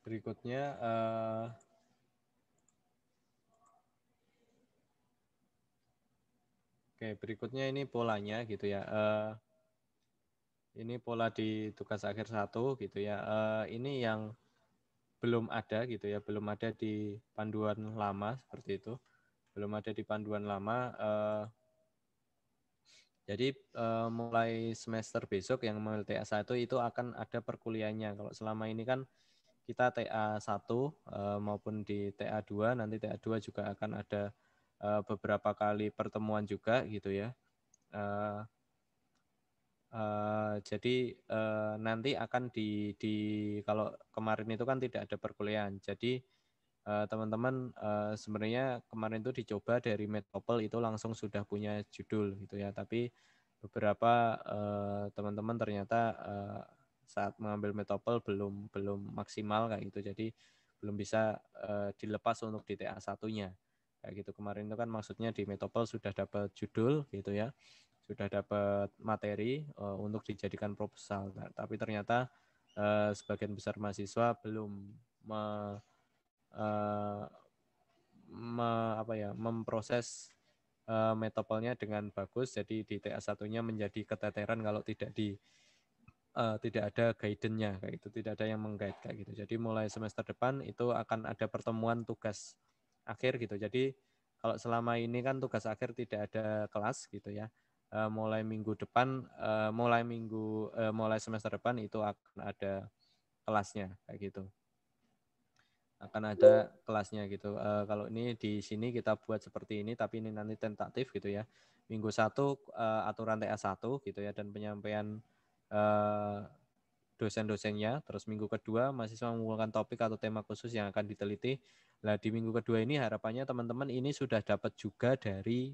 Berikutnya berikutnya ini polanya gitu ya. Ini pola di tugas akhir 1 gitu ya. Ini yang belum ada gitu ya, belum ada di panduan lama seperti itu. Belum ada di panduan lama. Jadi mulai semester besok yang mengambil TA1 itu akan ada perkuliahannya. Kalau selama ini kan kita TA1 maupun di TA2, nanti TA2 juga akan ada beberapa kali pertemuan juga gitu ya. Jadi nanti akan kalau kemarin itu kan tidak ada perkuliahan. Jadi teman-teman sebenarnya kemarin itu dicoba dari Metopel itu langsung sudah punya judul gitu ya. Tapi beberapa teman-teman ternyata saat mengambil Metopel belum maksimal kayak gitu. Jadi belum bisa dilepas untuk di TA1-nya. Kayak gitu. Kemarin itu kan maksudnya di Metopel sudah dapat judul gitu ya. Sudah dapat materi untuk dijadikan proposal. Nah, tapi ternyata sebagian besar mahasiswa belum memproses metopelnya dengan bagus. Jadi di TA1-nya menjadi keteteran kalau tidak ada guidance-nya kayak gitu, tidak ada yang mengguide kayak gitu. Jadi mulai semester depan itu akan ada pertemuan tugas akhir gitu. Jadi kalau selama ini kan tugas akhir tidak ada kelas gitu ya. Mulai minggu depan, mulai semester depan itu akan ada kelasnya kayak gitu. Akan ada kelasnya gitu. Kalau ini di sini kita buat seperti ini, tapi ini nanti tentatif gitu ya. Minggu 1 aturan TA1 gitu ya, dan penyampaian dosen-dosennya. Terus minggu kedua mahasiswa mengumpulkan topik atau tema khusus yang akan diteliti. Nah di minggu kedua ini harapannya teman-teman ini sudah dapat juga dari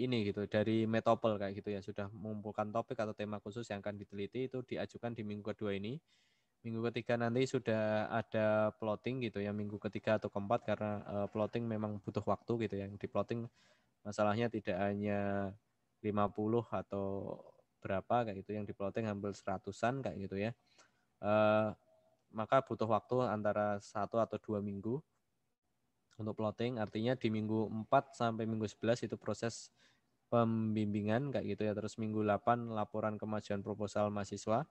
ini gitu, dari Metopel kayak gitu ya, sudah mengumpulkan topik atau tema khusus yang akan diteliti, itu diajukan di minggu kedua ini. Minggu ketiga nanti sudah ada plotting gitu ya, minggu ketiga atau keempat, karena plotting memang butuh waktu gitu ya. Di plotting masalahnya tidak hanya 50 atau berapa kayak gitu, yang di plotting hampir 100-an kayak gitu ya. Maka butuh waktu antara 1 atau 2 minggu untuk plotting. Artinya di minggu 4 sampai minggu 11 itu proses pembimbingan kayak gitu ya. Terus minggu 8 laporan kemajuan proposal mahasiswa.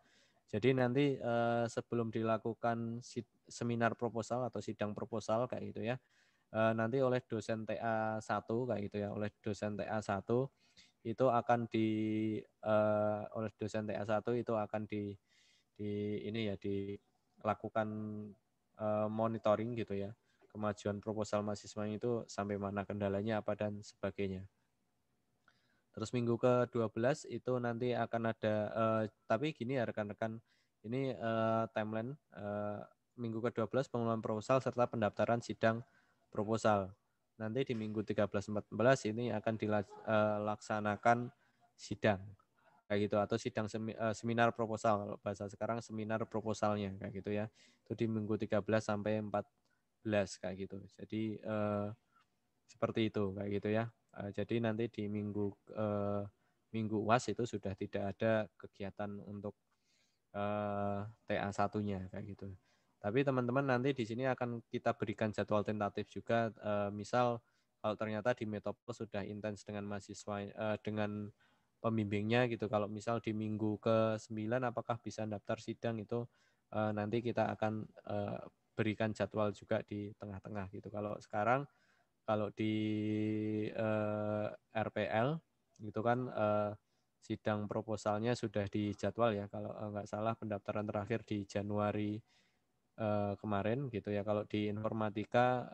Jadi nanti sebelum dilakukan seminar proposal atau sidang proposal kayak gitu ya, nanti oleh dosen TA1 kayak gitu ya, oleh dosen TA1 itu akan oleh dosen TA1 itu akan dilakukan monitoring gitu ya, kemajuan proposal mahasiswa itu sampai mana, kendalanya apa dan sebagainya. Terus minggu ke-12 itu nanti akan ada, tapi gini ya rekan-rekan, ini timeline minggu ke-12 pengumuman proposal serta pendaftaran sidang proposal. Nanti di minggu 13-14 ini akan dilaksanakan sidang kayak gitu, atau sidang seminar proposal, kalau bahasa sekarang seminar proposalnya kayak gitu ya. Itu di minggu 13 sampai 14 kayak gitu. Jadi seperti itu kayak gitu ya. Jadi nanti di minggu UAS itu sudah tidak ada kegiatan untuk TA1-nya kayak gitu. Tapi teman-teman nanti di sini akan kita berikan jadwal tentatif juga. Misal kalau ternyata di Metopel sudah intens dengan mahasiswa, dengan pembimbingnya gitu. Kalau misal di minggu ke-9 apakah bisa daftar sidang, itu nanti kita akan berikan jadwal juga di tengah-tengah gitu. Kalau sekarang kalau di RPL itu kan sidang proposalnya sudah dijadwal ya, kalau nggak salah pendaftaran terakhir di Januari kemarin gitu ya. Kalau di informatika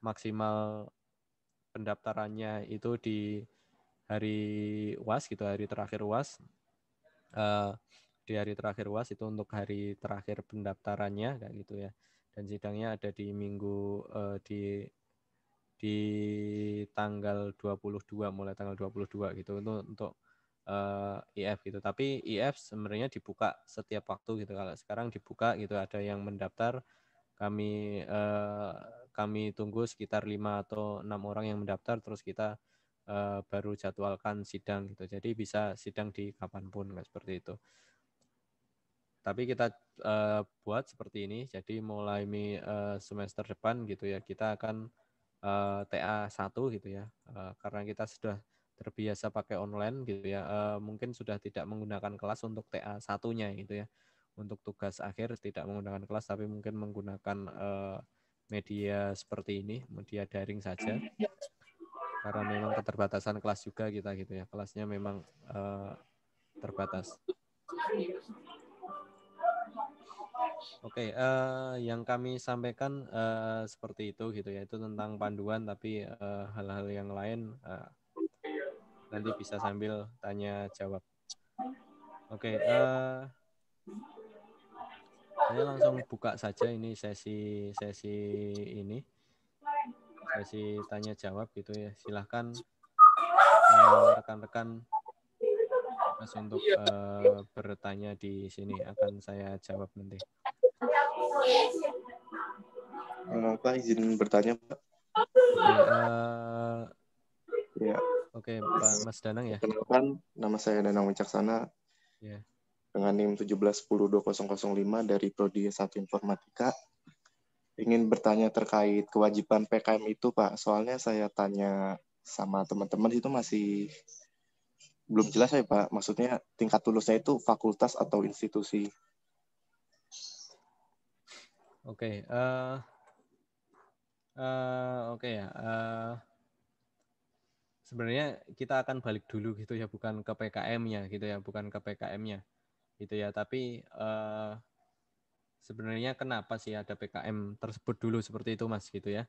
maksimal pendaftarannya itu di hari UAS gitu, hari terakhir UAS. Di hari terakhir UAS itu untuk hari terakhir pendaftarannya kayak gitu ya. Dan sidangnya ada di minggu di tanggal 22, mulai tanggal 22 gitu, untuk IF gitu. Tapi IF sebenarnya dibuka setiap waktu gitu. Kalau sekarang dibuka gitu, ada yang mendaftar, kami tunggu sekitar 5 atau 6 orang yang mendaftar, terus kita baru jadwalkan sidang gitu. Jadi bisa sidang di kapanpun, seperti itu. Tapi kita buat seperti ini. Jadi mulai semester depan gitu ya, kita akan TA1 gitu ya. Karena kita sudah terbiasa pakai online gitu ya. Mungkin sudah tidak menggunakan kelas untuk TA1-nya gitu ya. Untuk tugas akhir tidak menggunakan kelas, tapi mungkin menggunakan media seperti ini, media daring saja. Karena memang keterbatasan kelas juga kita gitu ya. Kelasnya memang terbatas. Oke, yang kami sampaikan seperti itu gitu ya. Itu tentang panduan, tapi hal-hal yang lain nanti bisa sambil tanya jawab. Oke, saya langsung buka saja ini sesi ini, sesi tanya jawab gitu ya. Silahkan rekan-rekan bebas untuk bertanya di sini, akan saya jawab nanti. Pak, izin bertanya, Pak. Oke, Ya. oke, Pak Mas Danang ya. Perkenalkan, nama saya Danang Wicaksana Ya. dengan NIM 17102005 dari Prodi S1 Informatika. Ingin bertanya terkait kewajiban PKM itu, Pak. Soalnya saya tanya sama teman-teman itu masih belum jelas ya, Pak. Maksudnya tingkat lulusnya itu fakultas atau institusi. Oke, oke ya. Sebenarnya kita akan balik dulu gitu ya, bukan ke PKM-nya gitu ya, bukan ke PKM-nya gitu ya. Tapi sebenarnya kenapa sih ada PKM tersebut dulu seperti itu, Mas, gitu ya.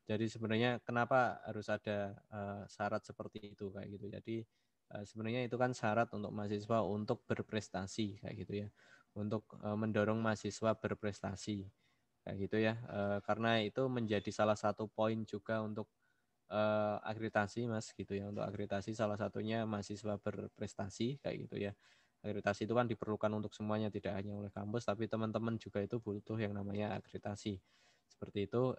Jadi sebenarnya kenapa harus ada syarat seperti itu kayak gitu. Jadi sebenarnya itu kan syarat untuk mahasiswa untuk berprestasi kayak gitu ya, untuk mendorong mahasiswa berprestasi kayak gitu ya. Karena itu menjadi salah satu poin juga untuk akreditasi, Mas, gitu ya. Untuk akreditasi salah satunya mahasiswa berprestasi kayak gitu ya. Akreditasi itu kan diperlukan untuk semuanya, tidak hanya oleh kampus, tapi teman-teman juga itu butuh yang namanya akreditasi. Seperti itu.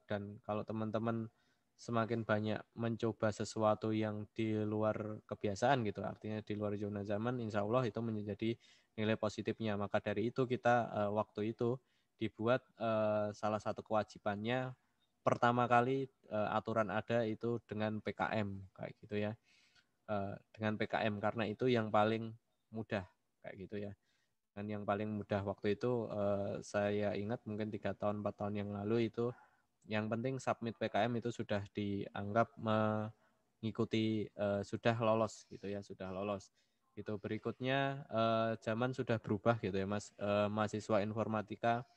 Dan kalau teman-teman semakin banyak mencoba sesuatu yang di luar kebiasaan gitu, artinya di luar zona zaman, insya Allah itu menjadi nilai positifnya. Maka dari itu kita waktu itu dibuat salah satu kewajibannya pertama kali aturan ada itu dengan PKM kayak gitu ya. Dengan PKM karena itu yang paling mudah kayak gitu ya. Dan yang paling mudah waktu itu saya ingat mungkin 3 tahun 4 tahun yang lalu itu yang penting submit PKM itu sudah dianggap mengikuti sudah lolos gitu ya, sudah lolos. Itu berikutnya zaman sudah berubah gitu ya, Mas. Mahasiswa informatika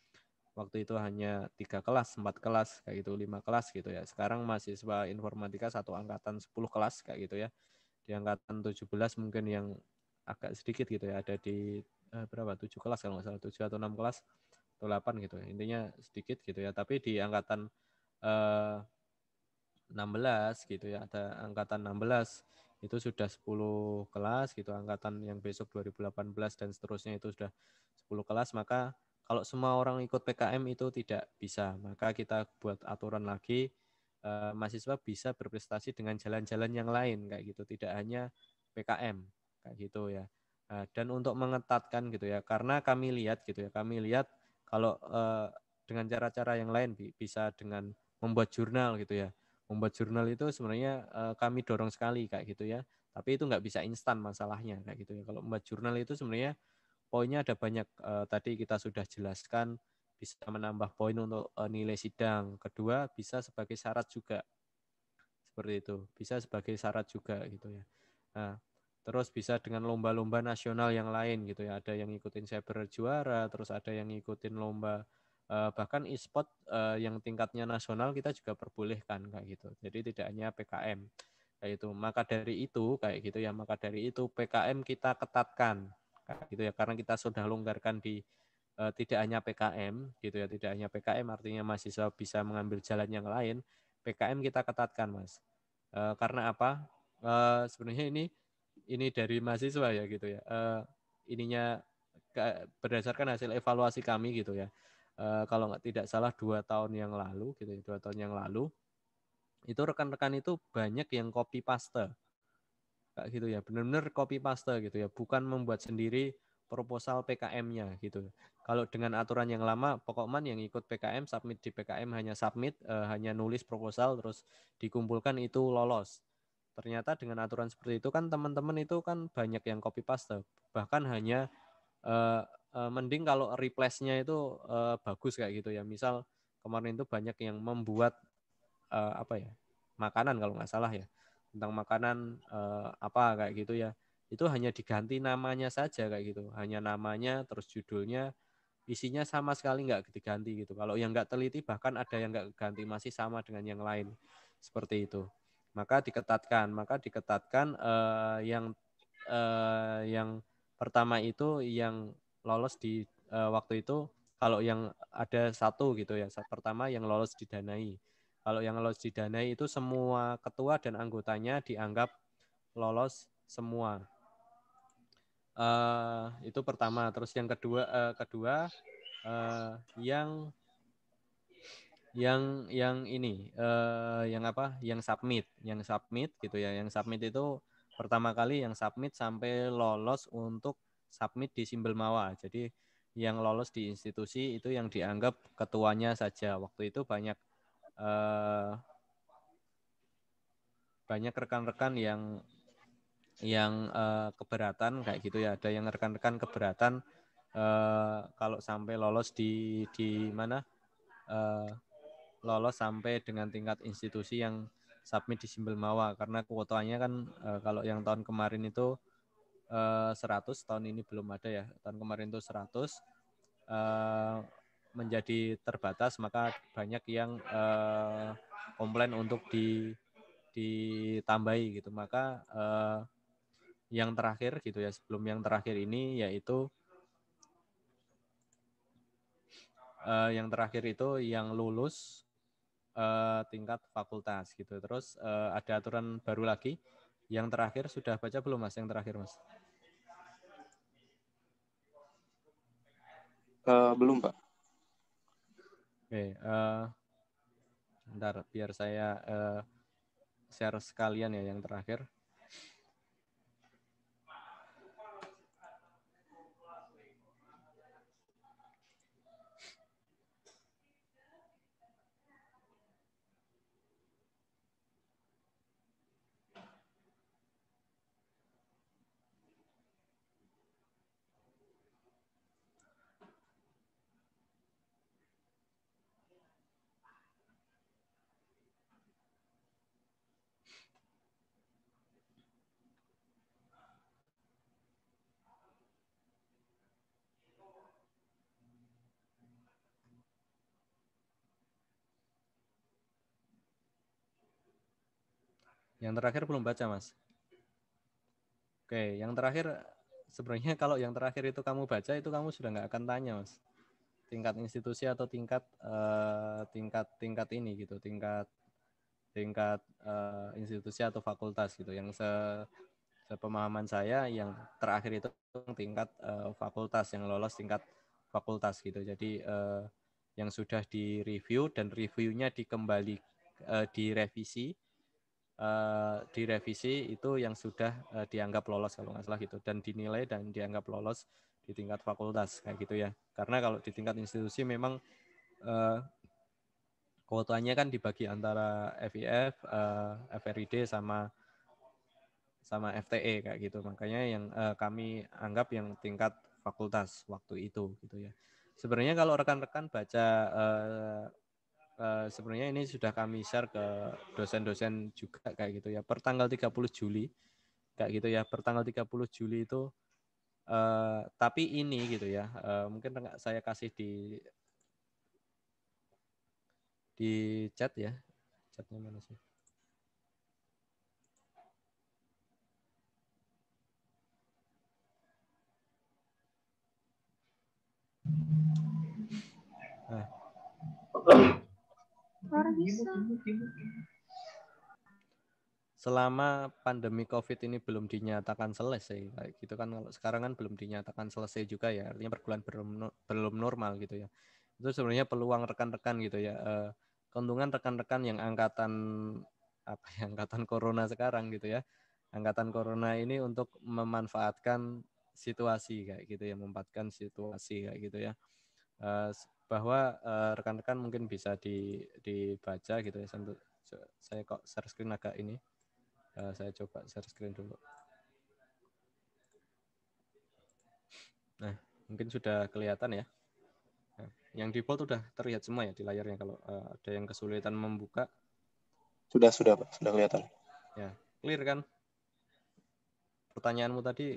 waktu itu hanya 3 kelas, 4 kelas kayak gitu, 5 kelas gitu ya. Sekarang mahasiswa informatika satu angkatan 10 kelas kayak gitu ya. Di angkatan 17 mungkin yang agak sedikit gitu ya, ada di berapa? 7 kelas kalau nggak salah, 7 atau 6 kelas atau 8 gitu ya. Intinya sedikit gitu ya. Tapi di angkatan 16 gitu ya, ada angkatan 16 itu sudah 10 kelas gitu, angkatan yang besok 2018 dan seterusnya itu sudah 10 kelas. Maka kalau semua orang ikut PKM itu tidak bisa, maka kita buat aturan lagi, mahasiswa bisa berprestasi dengan jalan-jalan yang lain kayak gitu, tidak hanya PKM kayak gitu ya. Dan untuk mengetatkan gitu ya, karena kami lihat gitu ya, kami lihat kalau dengan cara-cara yang lain bisa dengan membuat jurnal gitu ya. Membuat jurnal itu sebenarnya kami dorong sekali kayak gitu ya. Tapi itu nggak bisa instan masalahnya kayak gitu ya. Kalau membuat jurnal itu sebenarnya poinnya ada banyak. Tadi kita sudah jelaskan bisa menambah poin untuk nilai sidang. Kedua bisa sebagai syarat juga. Seperti itu. Bisa sebagai syarat juga gitu ya. Nah, terus bisa dengan lomba-lomba nasional yang lain gitu ya. Ada yang ngikutin cyber juara, terus ada yang ngikutin lomba bahkan e-sport yang tingkatnya nasional kita juga perbolehkan kayak gitu. Jadi tidak hanya PKM kayak itu. Maka dari itu kayak gitu ya. Maka dari itu PKM kita ketatkan kayak gitu ya. Karena kita sudah longgarkan di tidak hanya PKM gitu ya. Tidak hanya PKM artinya mahasiswa bisa mengambil jalan yang lain. PKM kita ketatkan, Mas. Karena apa? Sebenarnya ini dari mahasiswa ya gitu ya. Ininya berdasarkan hasil evaluasi kami gitu ya. Kalau tidak salah 2 tahun yang lalu gitu ya, 2 tahun yang lalu itu rekan-rekan itu banyak yang copy paste kayak gitu ya, benar-benar copy paste gitu ya, bukan membuat sendiri proposal PKM-nya gitu. Kalau dengan aturan yang lama, pokoknya yang ikut PKM submit di PKM hanya submit, hanya nulis proposal terus dikumpulkan itu lolos. Ternyata dengan aturan seperti itu kan teman-teman itu kan banyak yang copy paste, bahkan hanya mending kalau replace-nya itu bagus kayak gitu ya. Misal kemarin itu banyak yang membuat apa ya, makanan kalau nggak salah ya, tentang makanan apa kayak gitu ya, itu hanya diganti namanya saja kayak gitu, hanya namanya terus judulnya, isinya sama sekali nggak diganti gitu. Kalau yang nggak teliti bahkan ada yang nggak ganti masih sama dengan yang lain seperti itu. Maka diketatkan yang pertama itu yang lolos di waktu itu, kalau yang ada satu gitu ya, pertama yang lolos didanai. Kalau yang lolos didanai itu semua ketua dan anggotanya dianggap lolos semua. Itu pertama. Terus yang kedua yang ini yang apa? Yang submit gitu ya. Yang submit itu pertama kali yang submit sampai lolos untuk submit di Simbel Mawa. Jadi yang lolos di institusi itu yang dianggap ketuanya saja. Waktu itu banyak rekan-rekan yang keberatan kayak gitu ya. Ada yang rekan-rekan keberatan kalau sampai lolos di mana lolos sampai dengan tingkat institusi yang submit di Simbel Mawa, karena kuotanya kan kalau yang tahun kemarin itu 100, tahun ini belum ada ya. Tahun kemarin itu 100 menjadi terbatas, maka banyak yang komplain untuk ditambahi gitu. Maka yang terakhir gitu ya, sebelum yang terakhir ini yaitu yang terakhir itu yang lulus tingkat fakultas gitu. Terus ada aturan baru lagi. Yang terakhir sudah baca belum Mas? Yang terakhir Mas? Belum, Pak. Oke, bentar biar saya share sekalian ya yang terakhir. Yang terakhir belum baca Mas. Oke, yang terakhir sebenarnya kalau yang terakhir itu kamu baca, itu kamu sudah nggak akan tanya Mas. Tingkat institusi atau tingkat ini gitu, tingkat institusi atau fakultas gitu. Yang sepemahaman saya yang terakhir itu tingkat fakultas, yang lolos tingkat fakultas gitu. Jadi yang sudah direview dan reviewnya direvisi itu yang sudah dianggap lolos kalau nggak salah gitu, dan dinilai dan dianggap lolos di tingkat fakultas kayak gitu ya. Karena kalau di tingkat institusi memang kuotanya kan dibagi antara FIF, FRID sama FTE kayak gitu. Makanya yang kami anggap yang tingkat fakultas waktu itu gitu ya. Sebenarnya kalau rekan-rekan baca sebenarnya ini sudah kami share ke dosen-dosen juga kayak gitu ya. Per tanggal 30 Juli kayak gitu ya. Per tanggal 30 Juli itu tapi ini gitu ya. Mungkin saya kasih di chat ya. Chatnya mana sih? Nah. Selama pandemi COVID ini belum dinyatakan selesai, kayak gitu kan, kalau sekarang kan belum dinyatakan selesai juga ya, artinya perkuliahan belum normal gitu ya. Itu sebenarnya peluang rekan-rekan gitu ya, keuntungan rekan-rekan yang angkatan corona sekarang gitu ya, angkatan corona ini untuk memanfaatkan situasi kayak gitu ya, memanfaatkan situasi kayak gitu ya. Bahwa rekan-rekan mungkin bisa dibaca gitu ya. Saya kok share screen agak ini. Saya coba share screen dulu. Nah, mungkin sudah kelihatan ya. Nah, yang default sudah terlihat semua ya di layarnya. Kalau ada yang kesulitan membuka. Sudah Pak, sudah kelihatan. Ya, clear kan? Pertanyaanmu tadi,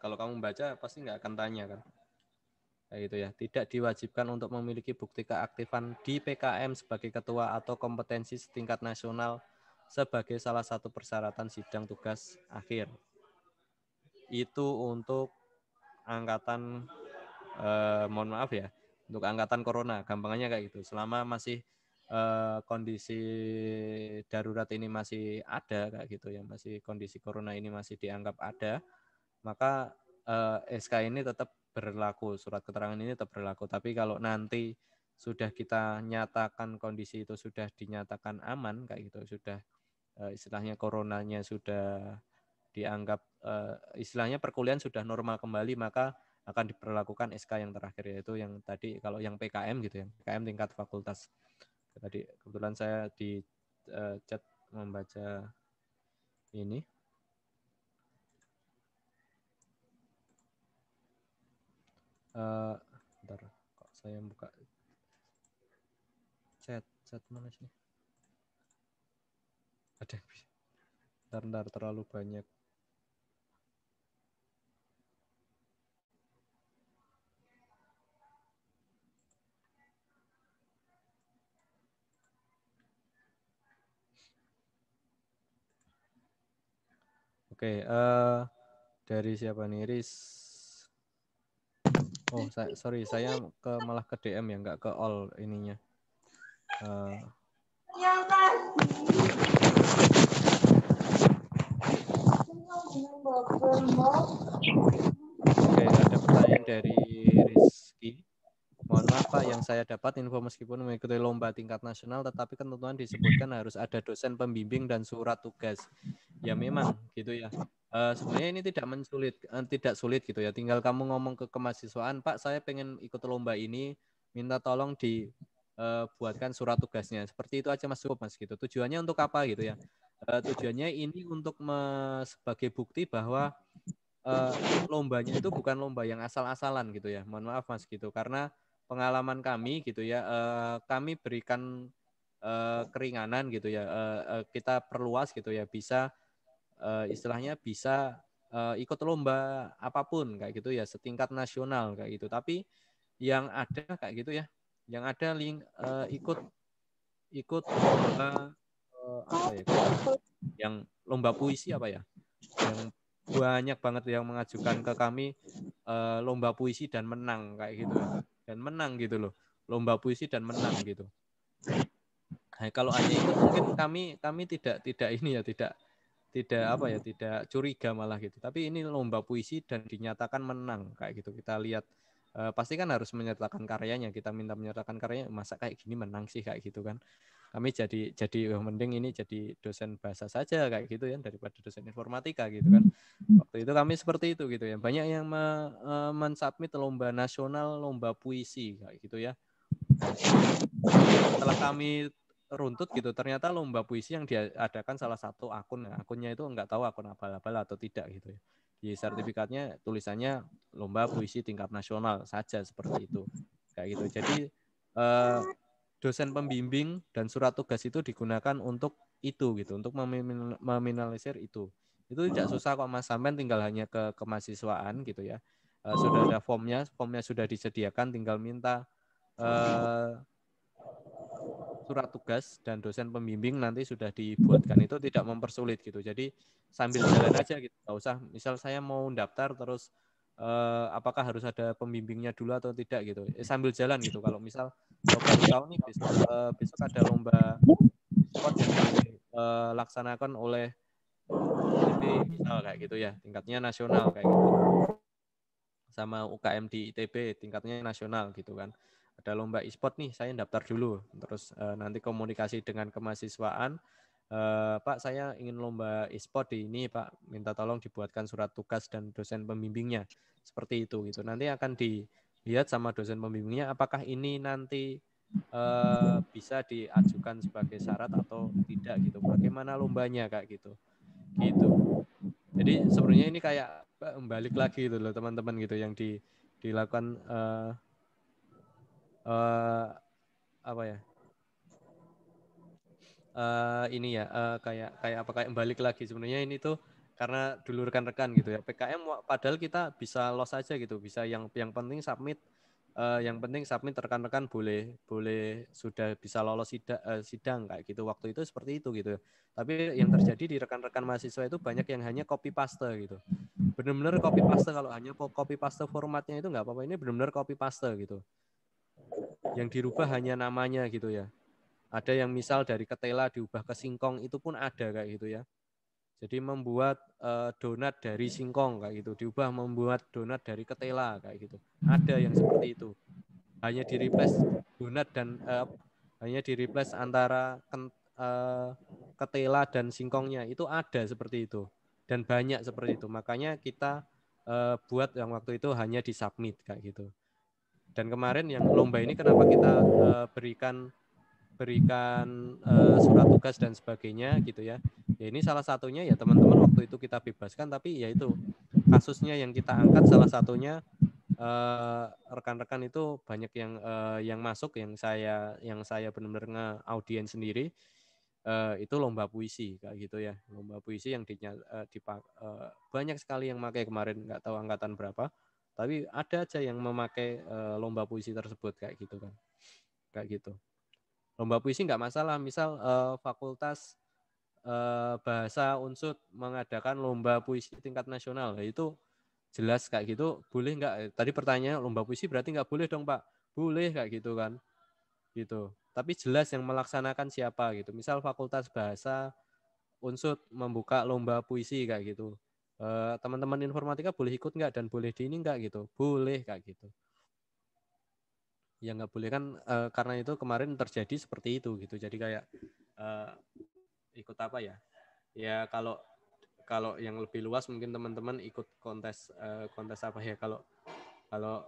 kalau kamu baca pasti nggak akan tanya kan? Kayak gitu ya. Tidak diwajibkan untuk memiliki bukti keaktifan di PKM sebagai ketua atau kompetensi setingkat nasional sebagai salah satu persyaratan sidang tugas akhir. Itu untuk angkatan mohon maaf ya, untuk angkatan corona, gampangannya kayak gitu. Selama masih kondisi darurat ini masih ada kayak gitu ya, masih kondisi corona ini masih dianggap ada, maka SK ini tetap berlaku, surat keterangan ini tetap berlaku. Tapi kalau nanti sudah kita nyatakan kondisi itu sudah dinyatakan aman kayak gitu, sudah istilahnya coronanya sudah dianggap istilahnya perkuliahan sudah normal kembali, maka akan diperlakukan SK yang terakhir, yaitu yang tadi kalau yang PKM gitu ya, PKM tingkat fakultas. Tadi kebetulan saya di chat membaca ini. Bentar, kok saya buka chat mana sih? Ada bentar terlalu banyak. Oke, dari siapa nih? Oh, sorry, saya malah ke DM ya, nggak ke all ininya. Oke, ada pertanyaan dari Rizky. Mohon maaf Pak, yang saya dapat info meskipun mengikuti lomba tingkat nasional, tetapi ketentuan disebutkan harus ada dosen pembimbing dan surat tugas. Ya memang gitu ya. Sebenarnya ini tidak sulit gitu ya. Tinggal kamu ngomong ke kemahasiswaan, Pak, saya pengen ikut lomba ini, minta tolong dibuatkan surat tugasnya. Seperti itu aja Mas, cukup Mas gitu. Tujuannya untuk apa gitu ya? Tujuannya ini untuk sebagai bukti bahwa lombanya itu bukan lomba yang asal-asalan gitu ya. Mohon maaf Mas gitu, karena pengalaman kami gitu ya, kami berikan keringanan gitu ya, kita perluas gitu ya, bisa istilahnya bisa ikut lomba apapun kayak gitu ya, setingkat nasional kayak gitu. Tapi yang ada kayak gitu ya, yang ada ikut lomba apa ya, yang lomba puisi apa ya, yang banyak banget yang mengajukan ke kami lomba puisi dan menang kayak gitu ya, dan menang gitu loh, lomba puisi dan menang gitu. Nah, kalau hanya itu mungkin kami tidak ini ya, tidak apa ya, tidak curiga malah gitu. Tapi ini lomba puisi dan dinyatakan menang kayak gitu. Kita lihat pasti kan harus menyertakan karyanya. Kita minta menyertakan karyanya, masa kayak gini menang sih kayak gitu kan. Kami jadi mending ini jadi dosen bahasa saja kayak gitu ya, daripada dosen informatika gitu kan. Waktu itu kami seperti itu gitu ya. Banyak yang mensubmit lomba nasional, lomba puisi kayak gitu ya. Nah, setelah kami runtut gitu, ternyata lomba puisi yang diadakan salah satu akun, akunnya itu nggak tahu akun abal-abal atau tidak gitu ya. Di sertifikatnya tulisannya lomba puisi tingkat nasional saja seperti itu, kayak gitu. Jadi dosen pembimbing dan surat tugas itu digunakan untuk itu gitu, untuk meminimalisir itu. Itu tidak susah kok Mas, sampean tinggal hanya ke kemahasiswaan gitu ya. Sudah ada formnya sudah disediakan, tinggal minta surat tugas dan dosen pembimbing nanti sudah dibuatkan, itu tidak mempersulit gitu. Jadi sambil jalan aja gitu, nggak usah misal saya mau daftar terus apakah harus ada pembimbingnya dulu atau tidak gitu. Sambil jalan gitu. Kalau misal baru tahu nih besok ada lomba sport yang dilaksanakan oleh ITB misal kayak gitu ya, tingkatnya nasional kayak gitu. Sama UKM di ITB tingkatnya nasional gitu kan. Ada lomba e-sport nih, saya daftar dulu. Terus nanti komunikasi dengan kemahasiswaan, Pak, saya ingin lomba e-sport di ini, Pak, minta tolong dibuatkan surat tugas dan dosen pembimbingnya. Seperti itu gitu. Nanti akan dilihat sama dosen pembimbingnya apakah ini nanti bisa diajukan sebagai syarat atau tidak gitu. Bagaimana lombanya kayak gitu. Gitu. Jadi sebenarnya ini kayak balik lagi gitu loh teman-teman gitu yang dilakukan apa ya? Ini ya kayak balik lagi sebenarnya ini tuh karena dulu rekan-rekan gitu ya PKM padahal kita bisa los aja gitu bisa yang penting submit yang penting submit rekan-rekan boleh sudah bisa lolos sidang kayak gitu waktu itu seperti itu gitu tapi yang terjadi di rekan-rekan mahasiswa itu banyak yang hanya copy paste gitu benar-benar copy paste kalau hanya copy paste formatnya itu nggak apa-apa ini benar-benar copy paste gitu yang dirubah hanya namanya gitu ya. Ada yang misal dari ketela diubah ke singkong itu pun ada kayak gitu ya. Jadi membuat donat dari singkong kayak gitu, diubah membuat donat dari ketela kayak gitu. Ada yang seperti itu. Hanya di replace donat dan hanya di replace antara ketela dan singkongnya itu ada seperti itu. Dan banyak seperti itu. Makanya kita buat yang waktu itu hanya di submit kayak gitu. Dan kemarin yang lomba ini kenapa kita berikan surat tugas dan sebagainya gitu ya. Ya ini salah satunya ya teman-teman waktu itu kita bebaskan tapi ya itu kasusnya yang kita angkat salah satunya rekan-rekan itu banyak yang masuk yang saya benar-benar nge-audien sendiri itu lomba puisi kayak gitu ya. Lomba puisi yang banyak sekali yang pakai kemarin nggak tahu angkatan berapa tapi ada aja yang memakai lomba puisi tersebut kayak gitu kan. Kayak gitu. Lomba puisi nggak masalah, misal fakultas bahasa Unsud mengadakan lomba puisi tingkat nasional, itu jelas kayak gitu, boleh nggak? Tadi pertanyaan lomba puisi berarti nggak boleh dong Pak? Boleh kayak gitu kan, gitu. Tapi jelas yang melaksanakan siapa gitu. Misal fakultas bahasa Unsud membuka lomba puisi kayak gitu. Teman-teman informatika boleh ikut nggak dan boleh di ini nggak gitu? Boleh kayak gitu. Ya nggak boleh kan karena itu kemarin terjadi seperti itu gitu. Jadi kayak ikut apa ya? Ya kalau yang lebih luas mungkin teman-teman ikut kontes apa ya? Kalau kalau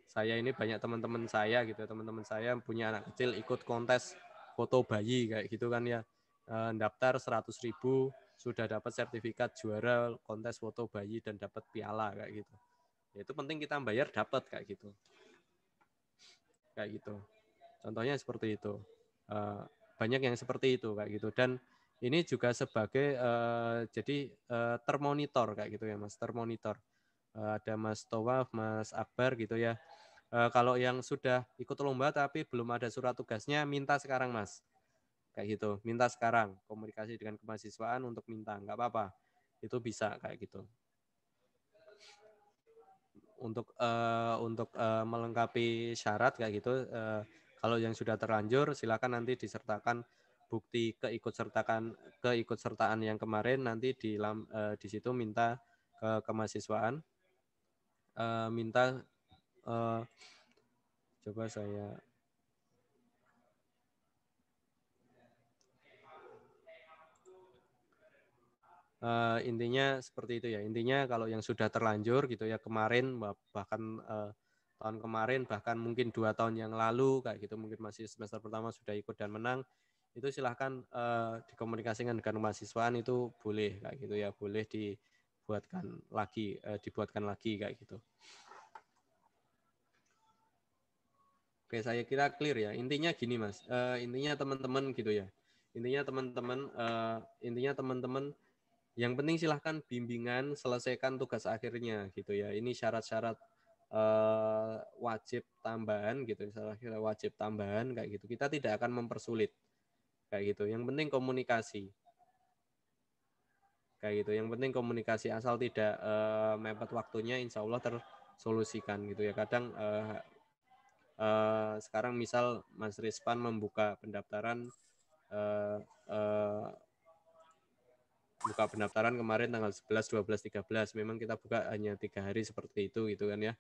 saya ini banyak teman-teman saya gitu, teman-teman saya punya anak kecil ikut kontes foto bayi kayak gitu kan ya. Daftar 100.000 sudah dapat sertifikat juara kontes foto bayi dan dapat piala kayak gitu. Ya, itu penting kita bayar dapat kayak gitu. Kayak gitu. Contohnya seperti itu. Banyak yang seperti itu kayak gitu dan ini juga sebagai jadi termonitor kayak gitu ya Mas, termonitor. Ada Mas Towaf, Mas Akbar gitu ya. Kalau yang sudah ikut lomba tapi belum ada surat tugasnya, minta sekarang Mas. Kayak gitu, minta sekarang. Komunikasi dengan kemahasiswaan untuk minta, nggak apa-apa. Itu bisa kayak gitu. Untuk melengkapi syarat kayak gitu, kalau yang sudah terlanjur silakan nanti disertakan bukti keikutsertaan yang kemarin nanti di situ minta ke kemahasiswaan minta coba saya intinya seperti itu ya. Intinya kalau yang sudah terlanjur gitu ya kemarin bahkan tahun kemarin bahkan mungkin 2 tahun yang lalu kayak gitu mungkin masih semester pertama sudah ikut dan menang itu silahkan dikomunikasikan dengan mahasiswaan itu boleh kayak gitu ya boleh dibuatkan lagi kayak gitu. Oke saya kira clear ya intinya gini Mas intinya teman-teman gitu ya intinya teman-teman yang penting silahkan bimbingan selesaikan tugas akhirnya gitu ya ini syarat-syarat wajib tambahan gitu syarat wajib tambahan kayak gitu kita tidak akan mempersulit kayak gitu yang penting komunikasi kayak gitu yang penting komunikasi asal tidak mepet waktunya insya Allah tersolusikan gitu ya kadang sekarang misal Mas Rizpan membuka pendaftaran buka pendaftaran kemarin tanggal 11, 12, 13 memang kita buka hanya 3 hari seperti itu gitu kan ya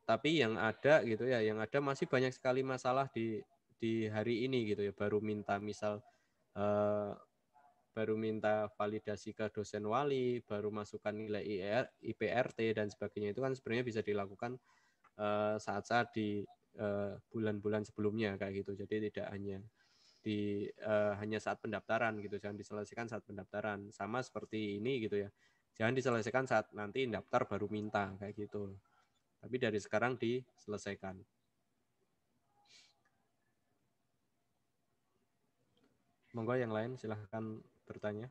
tapi yang ada gitu ya yang ada masih banyak sekali masalah di di hari ini gitu ya, baru minta misal baru minta validasi ke dosen wali, baru masukkan nilai IPRT dan sebagainya, itu kan sebenarnya bisa dilakukan saat-saat di bulan-bulan sebelumnya kayak gitu. Jadi tidak hanya hanya saat pendaftaran gitu, jangan diselesaikan saat pendaftaran. Sama seperti ini gitu ya, jangan diselesaikan saat nanti daftar baru minta kayak gitu, tapi dari sekarang diselesaikan. Monggo yang lain silahkan bertanya.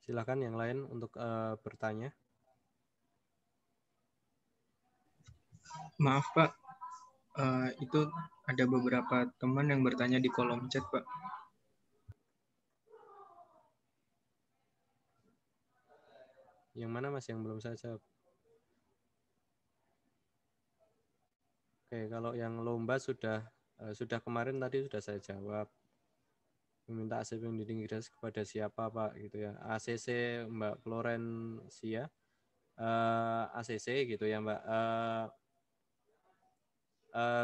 Silahkan yang lain untuk bertanya. Maaf Pak, itu ada beberapa teman yang bertanya di kolom chat Pak. Yang mana Mas yang belum saya jawab? Oke, kalau yang lomba sudah kemarin tadi sudah saya jawab. Meminta ACC pembimbing gratis kepada siapa Pak gitu ya. ACC Mbak Florencia, ACC gitu ya Mbak.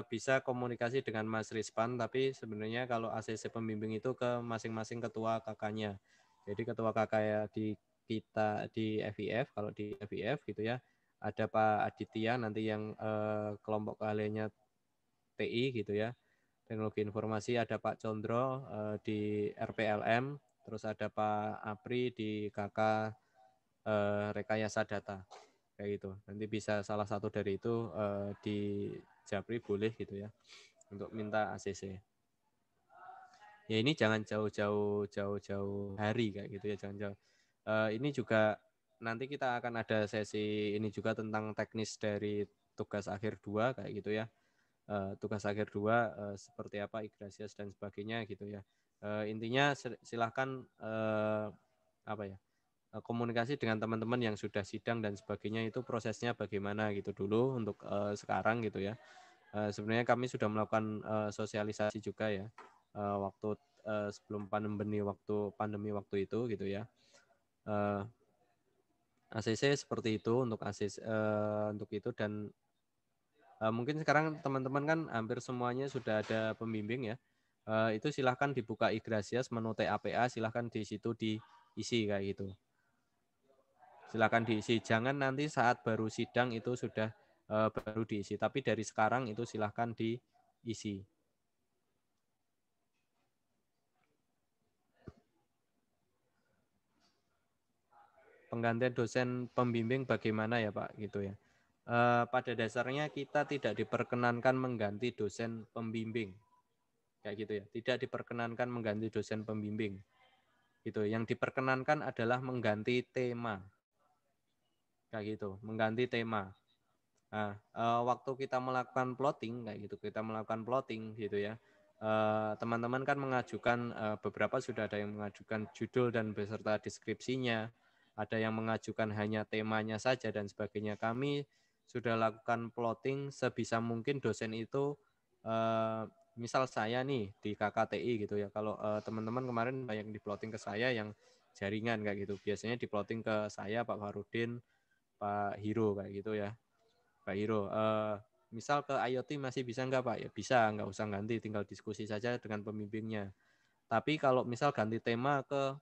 Bisa komunikasi dengan Mas Rispan, tapi sebenarnya kalau ACC pembimbing itu ke masing-masing ketua KK-nya. Jadi ketua KK ya di kita di FIF, kalau di FIF gitu ya, ada Pak Aditya nanti yang kelompok keahliannya TI gitu ya, teknologi informasi, ada Pak Condro di RPLM, terus ada Pak Apri di KK rekayasa data kayak gitu. Nanti bisa salah satu dari itu di Japri boleh gitu ya untuk minta ACC. Ya ini jangan jauh-jauh hari kayak gitu ya, jangan jauh. Ini juga nanti kita akan ada sesi ini juga tentang teknis dari tugas akhir 2 kayak gitu ya. Tugas akhir 2 seperti apa Igrasias dan sebagainya gitu ya. Intinya silahkan apa ya, komunikasi dengan teman-teman yang sudah sidang dan sebagainya, itu prosesnya bagaimana gitu dulu untuk sekarang gitu ya. Sebenarnya kami sudah melakukan sosialisasi juga ya waktu sebelum pandemi waktu itu gitu ya. ACC seperti itu untuk ACC untuk itu, dan mungkin sekarang teman-teman kan hampir semuanya sudah ada pembimbing ya. Itu silahkan dibuka Igrasias menu TAPA, silahkan di situ diisi kayak gitu. Silahkan diisi, jangan nanti saat baru sidang itu sudah baru diisi, tapi dari sekarang itu silahkan diisi. Penggantian dosen pembimbing bagaimana ya Pak gitu ya. Pada dasarnya kita tidak diperkenankan mengganti dosen pembimbing kayak gitu ya, tidak diperkenankan mengganti dosen pembimbing gitu. Yang diperkenankan adalah mengganti tema kayak gitu, mengganti tema. Nah, waktu kita melakukan plotting kayak gitu, gitu ya. Teman-teman kan mengajukan beberapa sudah ada yang mengajukan judul dan beserta deskripsinya, ada yang mengajukan hanya temanya saja dan sebagainya. Kami sudah lakukan plotting sebisa mungkin dosen itu misal saya nih di KKTI gitu ya. Kalau teman-teman kemarin banyak di plotting ke saya yang jaringan kayak gitu. Biasanya di plotting ke saya, Pak Farudin, Pak Hiro kayak gitu ya. Pak Hiro, misal ke IoT masih bisa nggak Pak? Ya bisa, nggak usah ganti, tinggal diskusi saja dengan pembimbingnya. Tapi kalau misal ganti tema ke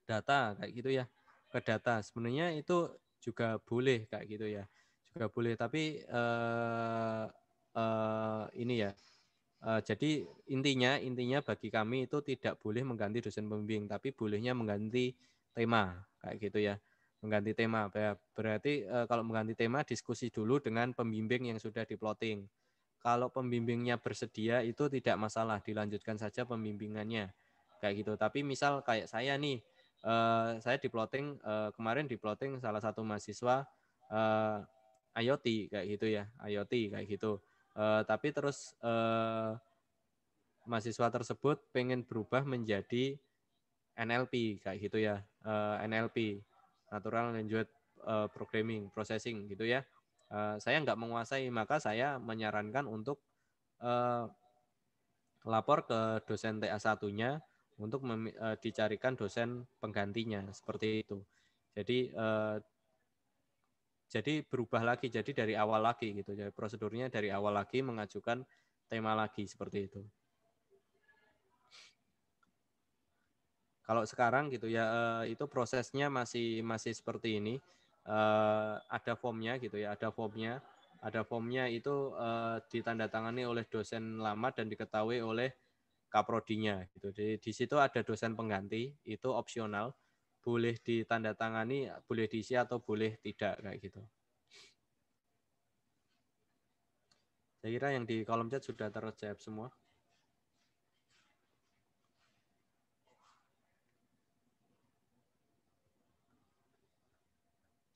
data kayak gitu ya, ke data sebenarnya itu juga boleh kayak gitu ya, juga boleh. Tapi ini ya, jadi intinya bagi kami itu tidak boleh mengganti dosen pembimbing, tapi bolehnya mengganti tema kayak gitu ya. Mengganti tema berarti kalau mengganti tema diskusi dulu dengan pembimbing yang sudah diplotting. Kalau pembimbingnya bersedia itu tidak masalah, dilanjutkan saja pembimbingannya kayak gitu. Tapi misal kayak saya nih, saya diplotting kemarin diplotting salah satu mahasiswa IoT kayak gitu ya, IoT kayak gitu. Tapi terus mahasiswa tersebut pengen berubah menjadi NLP kayak gitu ya, NLP, Natural Language Programming, Processing gitu ya. Saya nggak menguasai, maka saya menyarankan untuk lapor ke dosen TA1-nya untuk dicarikan dosen penggantinya seperti itu. Jadi berubah lagi, jadi dari awal lagi gitu. Jadi prosedurnya dari awal lagi, mengajukan tema lagi seperti itu. Kalau sekarang gitu ya, itu prosesnya masih seperti ini. Ada formnya gitu ya, ada formnya itu ditandatangani oleh dosen lama dan diketahui oleh kaprodinya gitu. Jadi di situ ada dosen pengganti, itu opsional, boleh ditandatangani, boleh diisi atau boleh tidak kayak gitu. Saya kira yang di kolom chat sudah terjawab semua.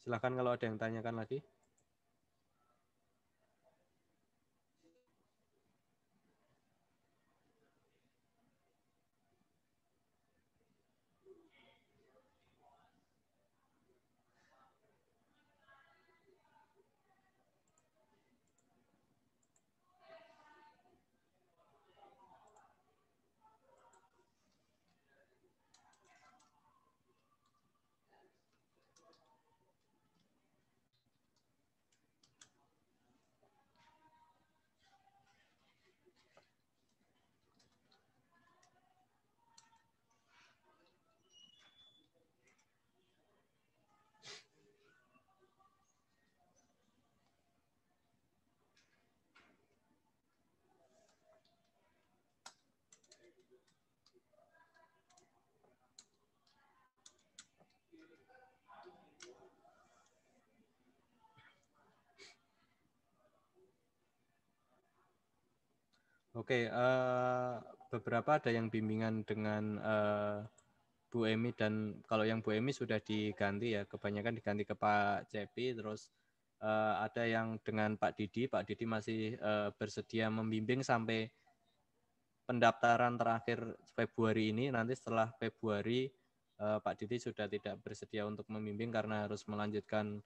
Silahkan kalau ada yang tanyakan lagi. Oke, beberapa ada yang bimbingan dengan Bu Emi, dan kalau yang Bu Emi sudah diganti ya, kebanyakan diganti ke Pak Cepi, terus ada yang dengan Pak Didi masih bersedia membimbing sampai pendaftaran terakhir Februari ini. Nanti setelah Februari Pak Didi sudah tidak bersedia untuk membimbing karena harus melanjutkan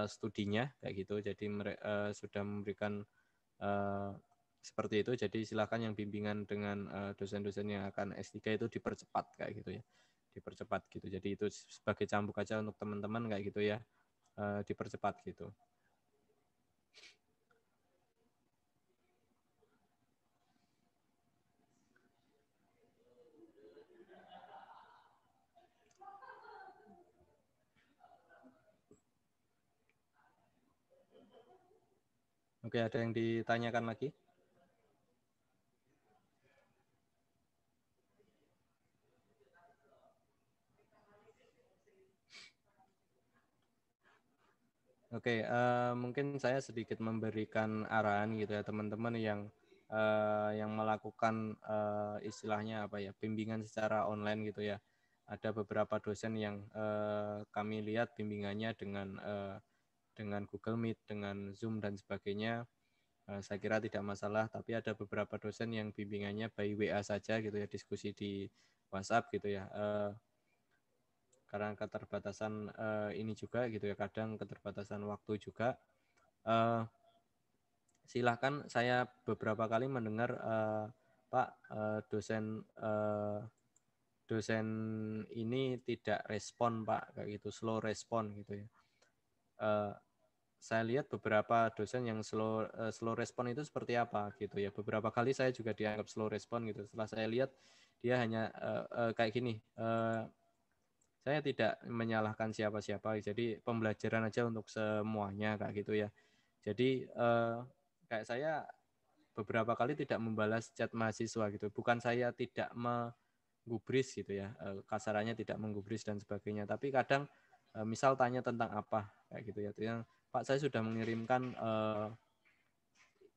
studinya kayak gitu, jadi sudah memberikan seperti itu. Jadi silakan yang bimbingan dengan dosen-dosen yang akan S3 itu dipercepat kayak gitu ya, dipercepat gitu. Jadi itu sebagai cambuk aja untuk teman-teman kayak gitu ya, dipercepat gitu. Oke, ada yang ditanyakan lagi? Oke, mungkin saya sedikit memberikan arahan gitu ya, teman-teman yang melakukan istilahnya apa ya, bimbingan secara online gitu ya. Ada beberapa dosen yang kami lihat bimbingannya dengan Google Meet, dengan Zoom dan sebagainya. Saya kira tidak masalah, tapi ada beberapa dosen yang bimbingannya by WA saja gitu ya, diskusi di WhatsApp gitu ya. Karena keterbatasan ini juga gitu ya, kadang keterbatasan waktu juga. Silahkan, saya beberapa kali mendengar Pak dosen ini tidak respon Pak, kayak gitu, slow respon gitu ya. Saya lihat beberapa dosen yang slow respon itu seperti apa gitu ya. Beberapa kali saya juga dianggap slow respon gitu. Setelah saya lihat dia hanya kayak gini. Saya tidak menyalahkan siapa-siapa, jadi pembelajaran aja untuk semuanya kayak gitu ya. Jadi kayak saya beberapa kali tidak membalas chat mahasiswa gitu. Bukan saya tidak menggubris gitu ya, kasarannya tidak menggubris dan sebagainya. Tapi kadang misal tanya tentang apa kayak gitu ya. Yang Pak, saya sudah mengirimkan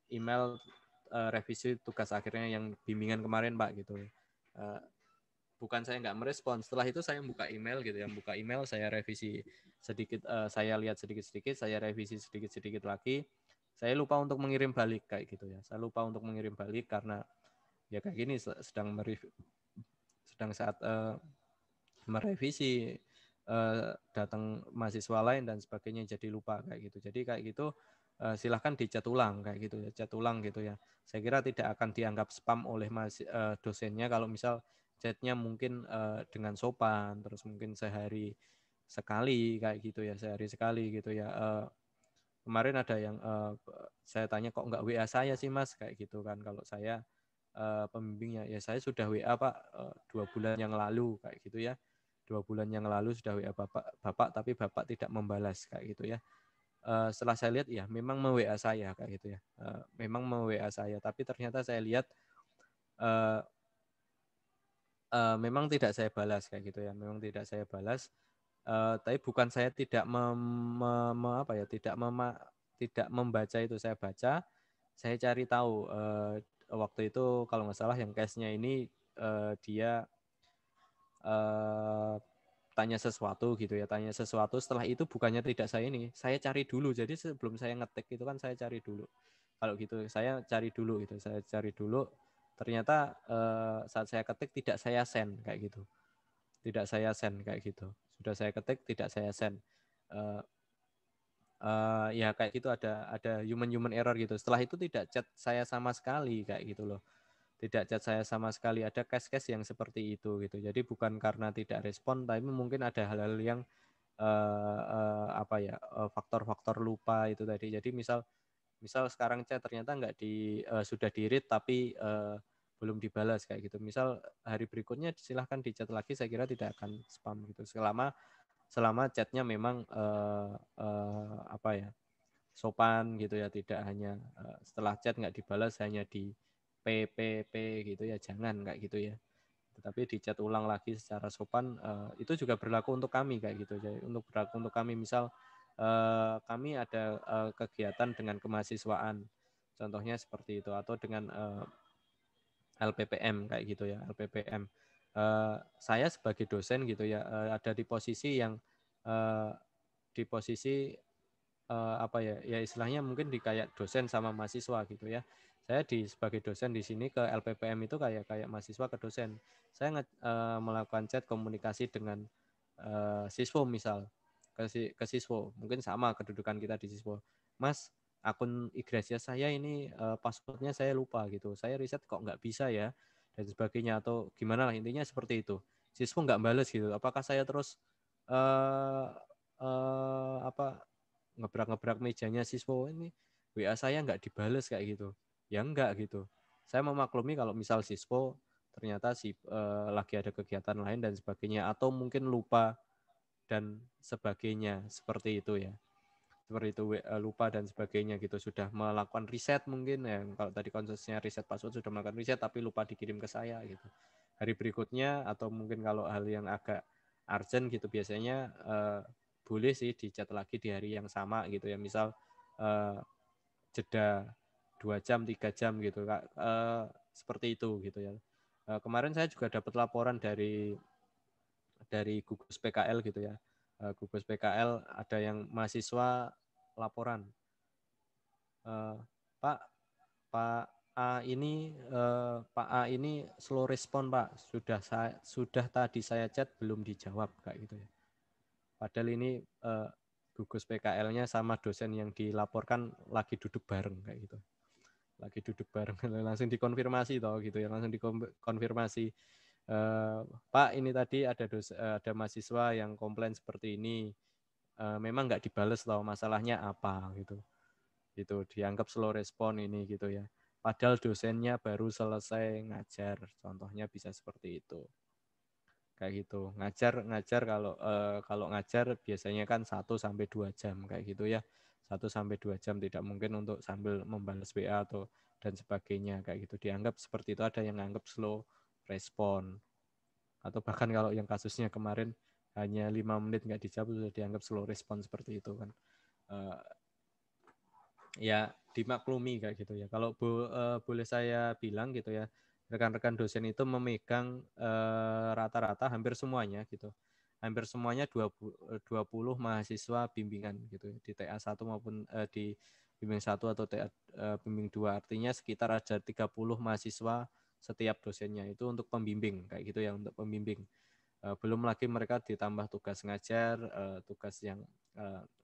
email revisi tugas akhirnya yang bimbingan kemarin Pak gitu. Bukan saya nggak merespon, setelah itu saya buka email gitu ya, buka email, saya revisi sedikit, saya lihat sedikit-sedikit, saya revisi sedikit-sedikit lagi, saya lupa untuk mengirim balik kayak gitu ya, saya lupa untuk mengirim balik karena ya kayak gini sedang saat merevisi datang mahasiswa lain dan sebagainya jadi lupa kayak gitu. Jadi kayak gitu silahkan dicat ulang kayak gitu ya, cat ulang gitu ya. Saya kira tidak akan dianggap spam oleh dosennya kalau misal chatnya mungkin dengan sopan, terus mungkin sehari sekali kayak gitu ya, sehari sekali gitu ya. Kemarin ada yang saya tanya kok nggak WA saya sih Mas kayak gitu kan. Kalau saya pembimbingnya ya saya sudah WA Pak 2 bulan yang lalu kayak gitu ya. 2 bulan yang lalu sudah WA Bapak tapi Bapak tidak membalas kayak gitu ya. Setelah saya lihat ya memang mau-WA saya kayak gitu ya. Memang mau-WA saya tapi ternyata saya lihat memang tidak saya balas kayak gitu ya. Memang tidak saya balas. Tapi bukan saya tidak tidak membaca itu, saya baca, saya cari tahu waktu itu kalau nggak salah yang case-nya ini dia tanya sesuatu gitu ya, tanya sesuatu, setelah itu bukannya tidak saya cari dulu, jadi sebelum saya ngetik itu kan saya cari dulu, kalau gitu saya cari dulu gitu, ternyata saat saya ketik tidak saya send kayak gitu, sudah saya ketik tidak saya send. Ya kayak gitu ada human error gitu. Setelah itu tidak chat saya sama sekali kayak gitu loh. Tidak chat saya sama sekali. Ada case-case yang seperti itu gitu. Jadi bukan karena tidak respon, tapi mungkin ada hal-hal yang faktor-faktor lupa itu tadi. Jadi misal sekarang chat ternyata sudah di-read tapi belum dibalas kayak gitu. Misal hari berikutnya silahkan di-chat lagi, saya kira tidak akan spam gitu. Selama chatnya memang sopan gitu ya, tidak hanya setelah chat nggak dibalas hanya di PPP gitu ya, jangan kayak gitu ya, tetapi di chat ulang lagi secara sopan. Itu juga berlaku untuk kami kayak gitu. Jadi berlaku untuk kami, misal kami ada kegiatan dengan kemahasiswaan, contohnya seperti itu, atau dengan LPPM kayak gitu ya, LPPM. Saya sebagai dosen gitu ya, ada di posisi yang di posisi ya istilahnya mungkin di kayak dosen sama mahasiswa gitu ya. Saya sebagai dosen di sini ke LPPM itu kayak mahasiswa ke dosen. Saya melakukan chat komunikasi dengan siswo, misal ke siswo, mungkin sama kedudukan kita di siswo. Mas, akun Iglesia saya ini passwordnya saya lupa gitu. Saya riset kok nggak bisa ya dan sebagainya, atau gimana lah, intinya seperti itu. Siswo nggak bales gitu. Apakah saya terus ngebrak-ngebrak mejanya siswa, ini WA saya nggak dibales kayak gitu? Ya enggak gitu. Saya memaklumi kalau misal siswa ternyata lagi ada kegiatan lain dan sebagainya, atau mungkin lupa dan sebagainya, seperti itu ya. Seperti itu, lupa dan sebagainya gitu, sudah melakukan riset mungkin ya, kalau tadi konsepnya riset password, sudah melakukan riset tapi lupa dikirim ke saya gitu. Hari berikutnya, atau mungkin kalau hal yang agak urgent gitu, biasanya boleh sih dicat lagi di hari yang sama gitu ya, misal jeda 2 jam 3 jam gitu Kak, seperti itu gitu ya. Kemarin saya juga dapat laporan dari gugus PKL gitu ya. Gugus PKL ada yang mahasiswa laporan, Pak Pak A ini slow respon Pak, sudah tadi saya chat belum dijawab kayak gitu ya. Padahal ini gugus PKL-nya sama dosen yang dilaporkan lagi duduk bareng kayak gitu. Lagi duduk bareng, langsung dikonfirmasi toh gitu ya, langsung dikonfirmasi. Pak, ini tadi ada mahasiswa yang komplain seperti ini. Memang nggak dibales loh, masalahnya apa gitu. Gitu, dianggap slow respon ini gitu ya. Padahal dosennya baru selesai ngajar, contohnya bisa seperti itu. Kayak gitu. Ngajar kalau ngajar biasanya kan 1 sampai 2 jam kayak gitu ya. 1 sampai 2 jam, tidak mungkin untuk sambil membalas WA atau dan sebagainya kayak gitu. Dianggap seperti itu, ada yang anggap slow respon. Atau bahkan kalau yang kasusnya kemarin hanya 5 menit nggak dijawab sudah dianggap slow respon seperti itu kan. Ya dimaklumi kayak gitu ya. Kalau boleh saya bilang gitu ya, rekan-rekan dosen itu memegang rata-rata hampir semuanya gitu. Hampir semuanya 20 mahasiswa bimbingan gitu di TA1 maupun di bimbing 1 atau TA bimbing 2. Artinya sekitar ada 30 mahasiswa setiap dosennya itu untuk pembimbing kayak gitu ya, untuk pembimbing. Belum lagi mereka ditambah tugas ngajar, tugas yang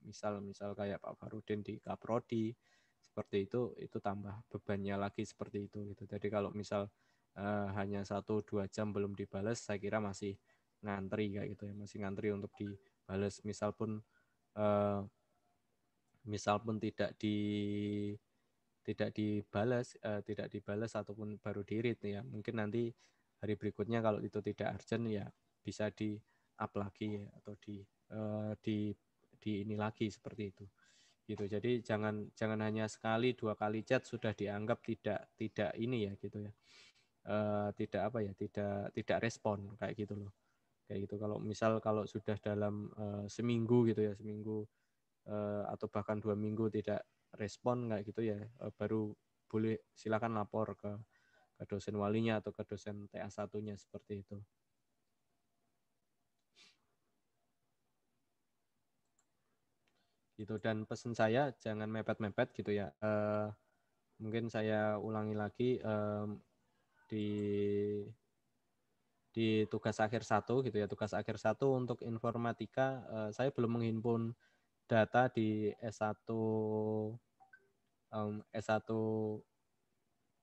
misal kayak Pak Farudin di Kaprodi seperti itu tambah bebannya lagi seperti itu gitu. Jadi kalau misal hanya 1-2 jam belum dibalas, saya kira masih ngantri kayak gitu ya, masih ngantri untuk dibalas. Misal pun tidak dibalas ataupun baru di-read ya, mungkin nanti hari berikutnya kalau itu tidak urgent ya bisa di up lagi ya, atau di ini lagi seperti itu gitu. Jadi jangan hanya sekali 2 kali chat sudah dianggap tidak ini ya gitu ya, tidak apa ya, tidak respon kayak gitu loh, kayak gitu. Kalau sudah dalam seminggu gitu ya, seminggu atau bahkan 2 minggu tidak respon kayak gitu ya, baru boleh silakan lapor ke dosen walinya atau ke dosen TA1-nya seperti itu. Gitu. Dan pesan saya jangan mepet-mepet gitu ya. Mungkin saya ulangi lagi, di tugas akhir 1 gitu ya, tugas akhir 1 untuk informatika, saya belum menghimpun data di S1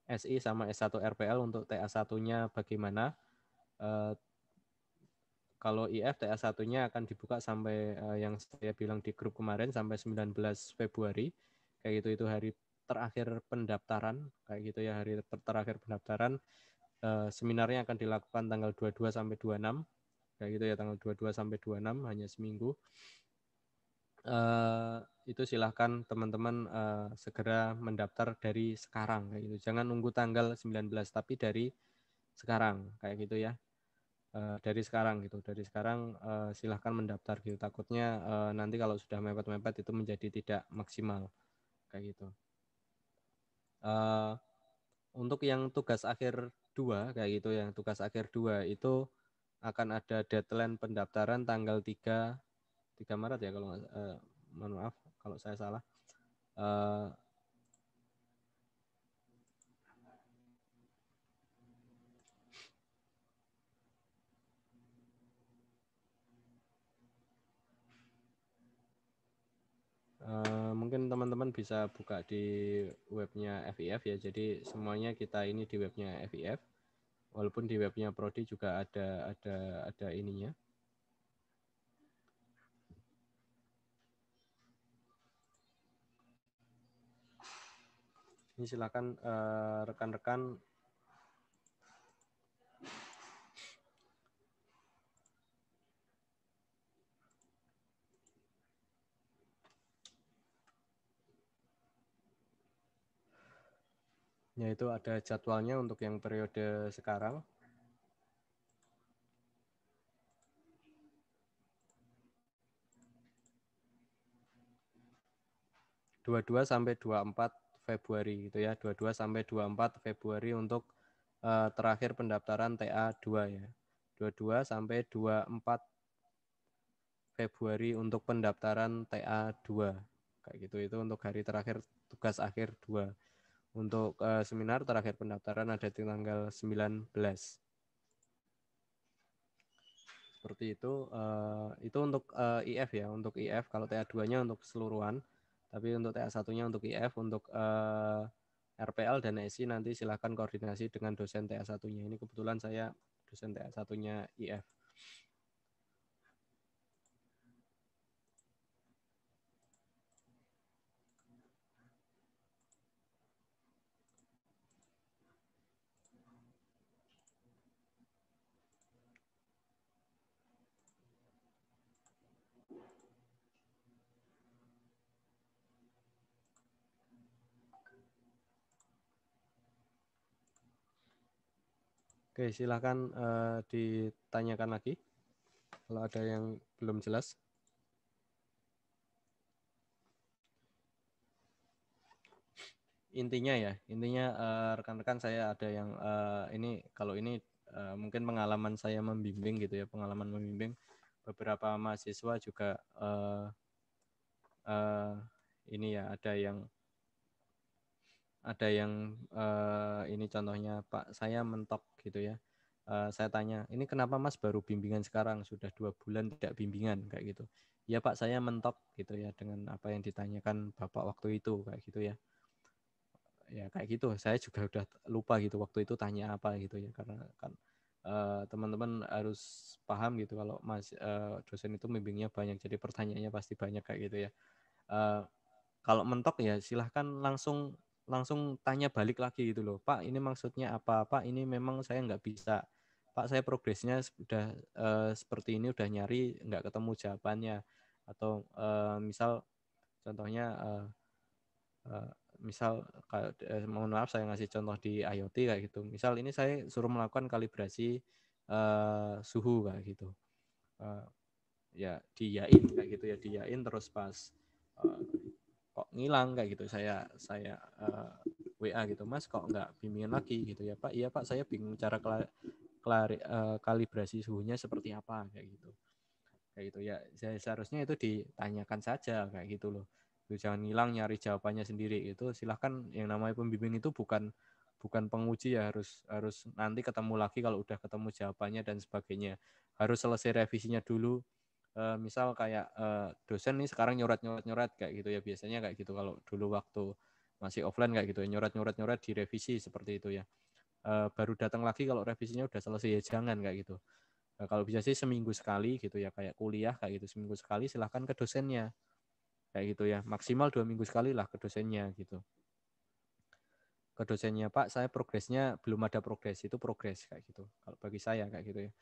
SI sama S1 RPL untuk TA1-nya bagaimana. Kalau IF TA1-nya akan dibuka sampai yang saya bilang di grup kemarin sampai 19 Februari. Kayak gitu, itu hari terakhir pendaftaran, kayak gitu ya, hari terakhir pendaftaran. Seminarnya akan dilakukan tanggal 22 sampai 26. Kayak gitu ya, tanggal 22 sampai 26 hanya seminggu. Itu silahkan teman-teman segera mendaftar dari sekarang kayak gitu. Jangan nunggu tanggal 19 tapi dari sekarang kayak gitu ya. Dari sekarang gitu. Dari sekarang silahkan mendaftar gitu. Takutnya nanti kalau sudah mepet-mepet itu menjadi tidak maksimal kayak gitu. Untuk yang tugas akhir 2 kayak gitu, yang tugas akhir 2 itu akan ada deadline pendaftaran tanggal 3 Maret ya kalau mohon maaf kalau saya salah. Mungkin teman-teman bisa buka di webnya FIF ya. Jadi semuanya kita ini di webnya FIF. Walaupun di webnya Prodi juga ada ininya. Ini silakan rekan-rekan yaitu ada jadwalnya untuk yang periode sekarang. (22 sampai 24 Februari gitu ya. 22 sampai 24 Februari untuk terakhir pendaftaran TA2 ya. 22 sampai 24 Februari untuk pendaftaran TA2. Kayak gitu, itu untuk hari terakhir tugas akhir 2. Untuk seminar terakhir pendaftaran ada di tanggal 19. Seperti itu untuk IF ya, untuk IF. Kalau TA2-nya untuk keseluruhan, tapi untuk TA1-nya untuk IF, untuk RPL dan SI nanti silahkan koordinasi dengan dosen TA1-nya. Ini kebetulan saya dosen TA1-nya IF. Oke, silahkan ditanyakan lagi kalau ada yang belum jelas. Intinya rekan-rekan saya ada yang ini, kalau ini mungkin pengalaman saya membimbing gitu ya, pengalaman membimbing beberapa mahasiswa juga ini ya, ada yang ada yang ini contohnya Pak, saya mentok gitu ya. Saya tanya, ini kenapa Mas baru bimbingan sekarang, sudah 2 bulan tidak bimbingan kayak gitu. Ya Pak, saya mentok gitu ya dengan apa yang ditanyakan Bapak waktu itu kayak gitu ya. Ya kayak gitu, saya juga udah lupa gitu waktu itu tanya apa gitu ya, karena kan teman-teman harus paham gitu kalau dosen itu membimbingnya banyak, jadi pertanyaannya pasti banyak kayak gitu ya. Kalau mentok ya silahkan langsung tanya balik lagi gitu loh, Pak ini maksudnya apa, Pak ini memang saya nggak bisa, Pak saya progresnya sudah seperti ini, udah nyari nggak ketemu jawabannya, atau misal contohnya misal mohon maaf saya ngasih contoh di IoT kayak gitu, misal ini saya suruh melakukan kalibrasi suhu kayak gitu, ya diyain kayak gitu ya, diyain terus pas kok ngilang kayak gitu, saya WA gitu, Mas kok nggak bimbingan lagi gitu ya Pak, iya Pak saya bingung cara kalibrasi suhunya seperti apa kayak gitu ya, seharusnya itu ditanyakan saja kayak gitu loh. Jangan ngilang nyari jawabannya sendiri, itu silahkan, yang namanya pembimbing itu bukan penguji ya, harus nanti ketemu lagi kalau udah ketemu jawabannya dan sebagainya, harus selesai revisinya dulu. Misal kayak dosen nih sekarang nyoret kayak gitu ya, biasanya kayak gitu kalau dulu waktu masih offline kayak gitu ya, nyoret direvisi seperti itu ya. Baru datang lagi kalau revisinya udah selesai, ya jangan kayak gitu. Kalau bisa sih seminggu sekali gitu ya, kayak kuliah kayak gitu, seminggu sekali silahkan ke dosennya kayak gitu ya, maksimal 2 minggu sekali lah ke dosennya gitu. Ke dosennya, Pak saya progresnya belum ada progres, itu progres kayak gitu kalau bagi saya kayak gitu ya.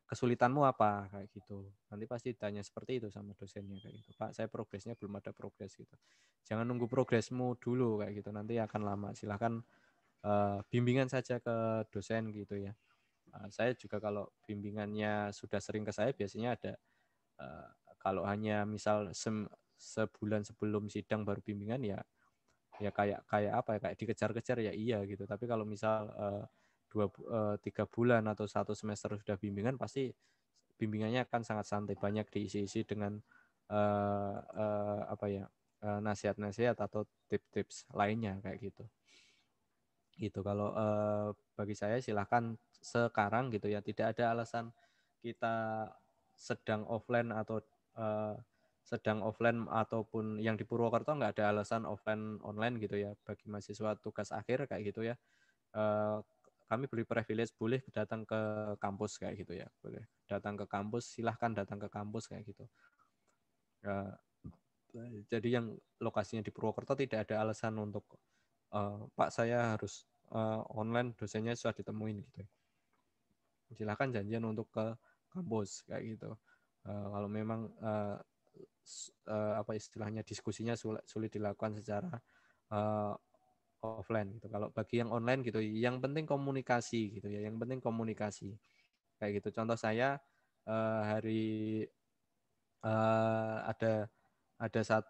Kesulitanmu apa kayak gitu, nanti pasti tanya seperti itu sama dosennya kayak gitu, Pak saya progresnya belum ada progres gitu. Jangan nunggu progresmu dulu kayak gitu, nanti akan lama. Silahkan bimbingan saja ke dosen gitu ya. Saya juga kalau bimbingannya sudah sering ke saya, biasanya ada kalau hanya misal sebulan sebelum sidang baru bimbingan ya kayak apa ya, kayak dikejar-kejar ya iya gitu. Tapi kalau misal 3 bulan atau 1 semester sudah bimbingan, pasti bimbingannya akan sangat santai, banyak diisi-isi dengan apa ya, nasihat-nasihat atau tips-tips lainnya kayak gitu. Gitu kalau bagi saya silahkan sekarang gitu ya, tidak ada alasan kita sedang offline ataupun yang di Purwokerto nggak ada alasan offline online gitu ya, bagi mahasiswa tugas akhir kayak gitu ya. Kami beri privilege, boleh datang ke kampus kayak gitu ya, boleh datang ke kampus, silahkan datang ke kampus kayak gitu. Jadi yang lokasinya di Purwokerto tidak ada alasan untuk Pak saya harus online, dosennya sudah ditemuin gitu. Silahkan janjian untuk ke kampus kayak gitu. Kalau memang apa istilahnya, diskusinya sulit dilakukan secara offline gitu. Kalau bagi yang online gitu, yang penting komunikasi gitu ya, yang penting komunikasi kayak gitu. Contoh saya hari ada saat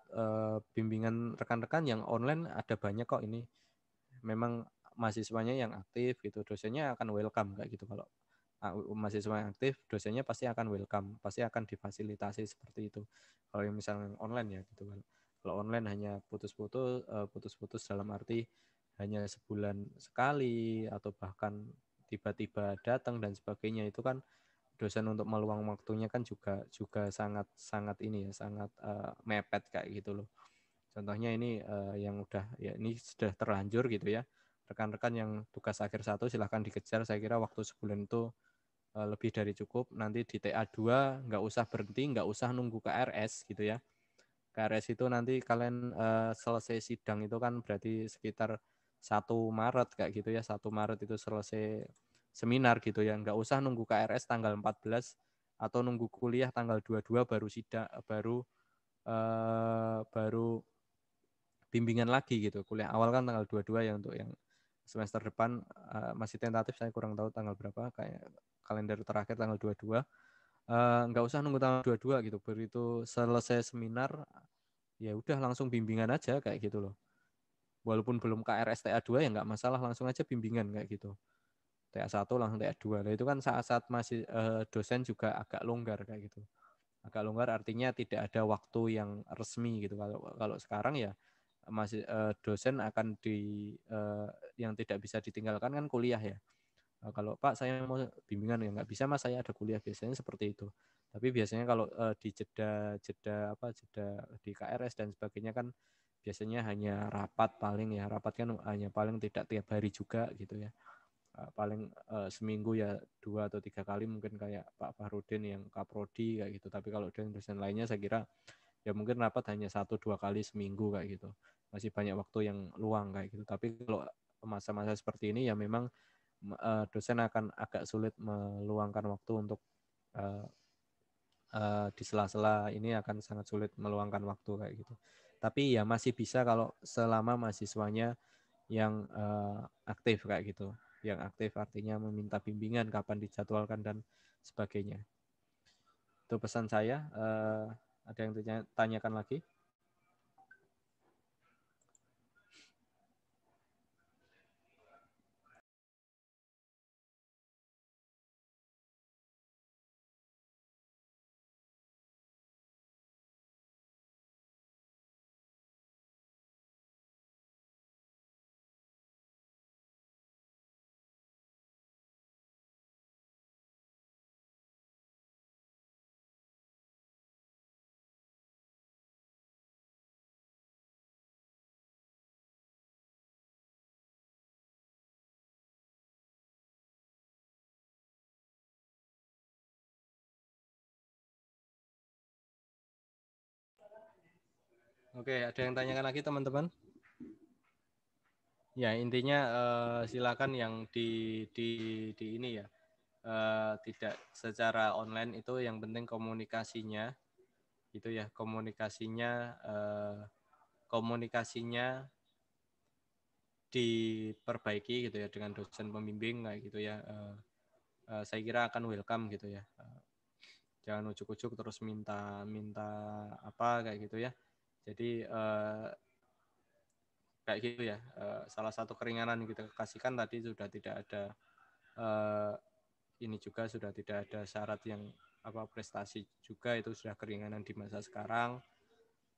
bimbingan rekan-rekan yang online, ada banyak kok ini. Memang mahasiswanya yang aktif gitu, dosennya akan welcome kayak gitu. Kalau mahasiswa yang aktif, dosennya pasti akan welcome, pasti akan difasilitasi seperti itu. Kalau yang misalnya online ya gitu kan. Kalau online hanya putus-putus dalam arti hanya sebulan sekali atau bahkan tiba-tiba datang dan sebagainya, itu kan dosen untuk meluang waktunya kan juga sangat ini ya, sangat mepet kayak gitu loh. Contohnya ini yang udah ya ini sudah terlanjur gitu ya. Rekan-rekan yang tugas akhir 1 silahkan dikejar, saya kira waktu sebulan itu lebih dari cukup. Nanti di TA2 nggak usah berhenti, nggak usah nunggu KRS gitu ya. KRS itu nanti kalian selesai sidang itu kan berarti sekitar 1 Maret kayak gitu ya. 1 Maret itu selesai seminar gitu ya. Nggak usah nunggu KRS tanggal 14 atau nunggu kuliah tanggal 22 baru sidang, baru bimbingan lagi gitu. Kuliah awal kan tanggal 22 ya, untuk yang semester depan masih tentatif, saya kurang tahu tanggal berapa, kayak kalender terakhir tanggal 22. Nggak usah nunggu tanggal 22 gitu. Begitu selesai seminar ya udah langsung bimbingan aja kayak gitu loh. Walaupun belum KRS TA2 ya nggak masalah, langsung aja bimbingan kayak gitu. TA1 langsung TA2. Nah, itu kan saat-saat masih dosen juga agak longgar kayak gitu. Agak longgar artinya tidak ada waktu yang resmi gitu. Kalau sekarang ya masih dosen akan yang tidak bisa ditinggalkan kan kuliah ya. Kalau Pak saya mau bimbingan ya nggak bisa Mas, saya ada kuliah, biasanya seperti itu. Tapi biasanya kalau di jeda di KRS dan sebagainya kan biasanya hanya rapat paling ya, rapat kan hanya paling tidak tiap hari juga gitu ya. Paling seminggu ya 2 atau 3 kali mungkin kayak Pak Fahrudin yang Kaprodi kayak gitu. Tapi kalau dosen lainnya saya kira ya mungkin rapat hanya 1-2 kali seminggu kayak gitu. Masih banyak waktu yang luang kayak gitu. Tapi kalau masa-masa seperti ini ya memang dosen akan agak sulit meluangkan waktu untuk di sela-sela ini akan sangat sulit meluangkan waktu kayak gitu. Tapi ya masih bisa kalau selama mahasiswanya yang aktif kayak gitu. Yang aktif artinya meminta bimbingan kapan dijadwalkan dan sebagainya. Itu pesan saya. Ada yang tanyakan lagi? Oke, ada yang tanyakan lagi teman-teman? Ya intinya silakan yang di ini ya, tidak secara online, itu yang penting komunikasinya gitu ya, komunikasinya diperbaiki gitu ya dengan dosen pembimbing kayak gitu ya. Saya kira akan welcome gitu ya. Jangan ujuk-ujuk terus minta apa kayak gitu ya. Jadi kayak gitu ya. Salah satu keringanan yang kita kasihkan tadi sudah tidak ada ini juga sudah tidak ada syarat yang prestasi juga, itu sudah keringanan di masa sekarang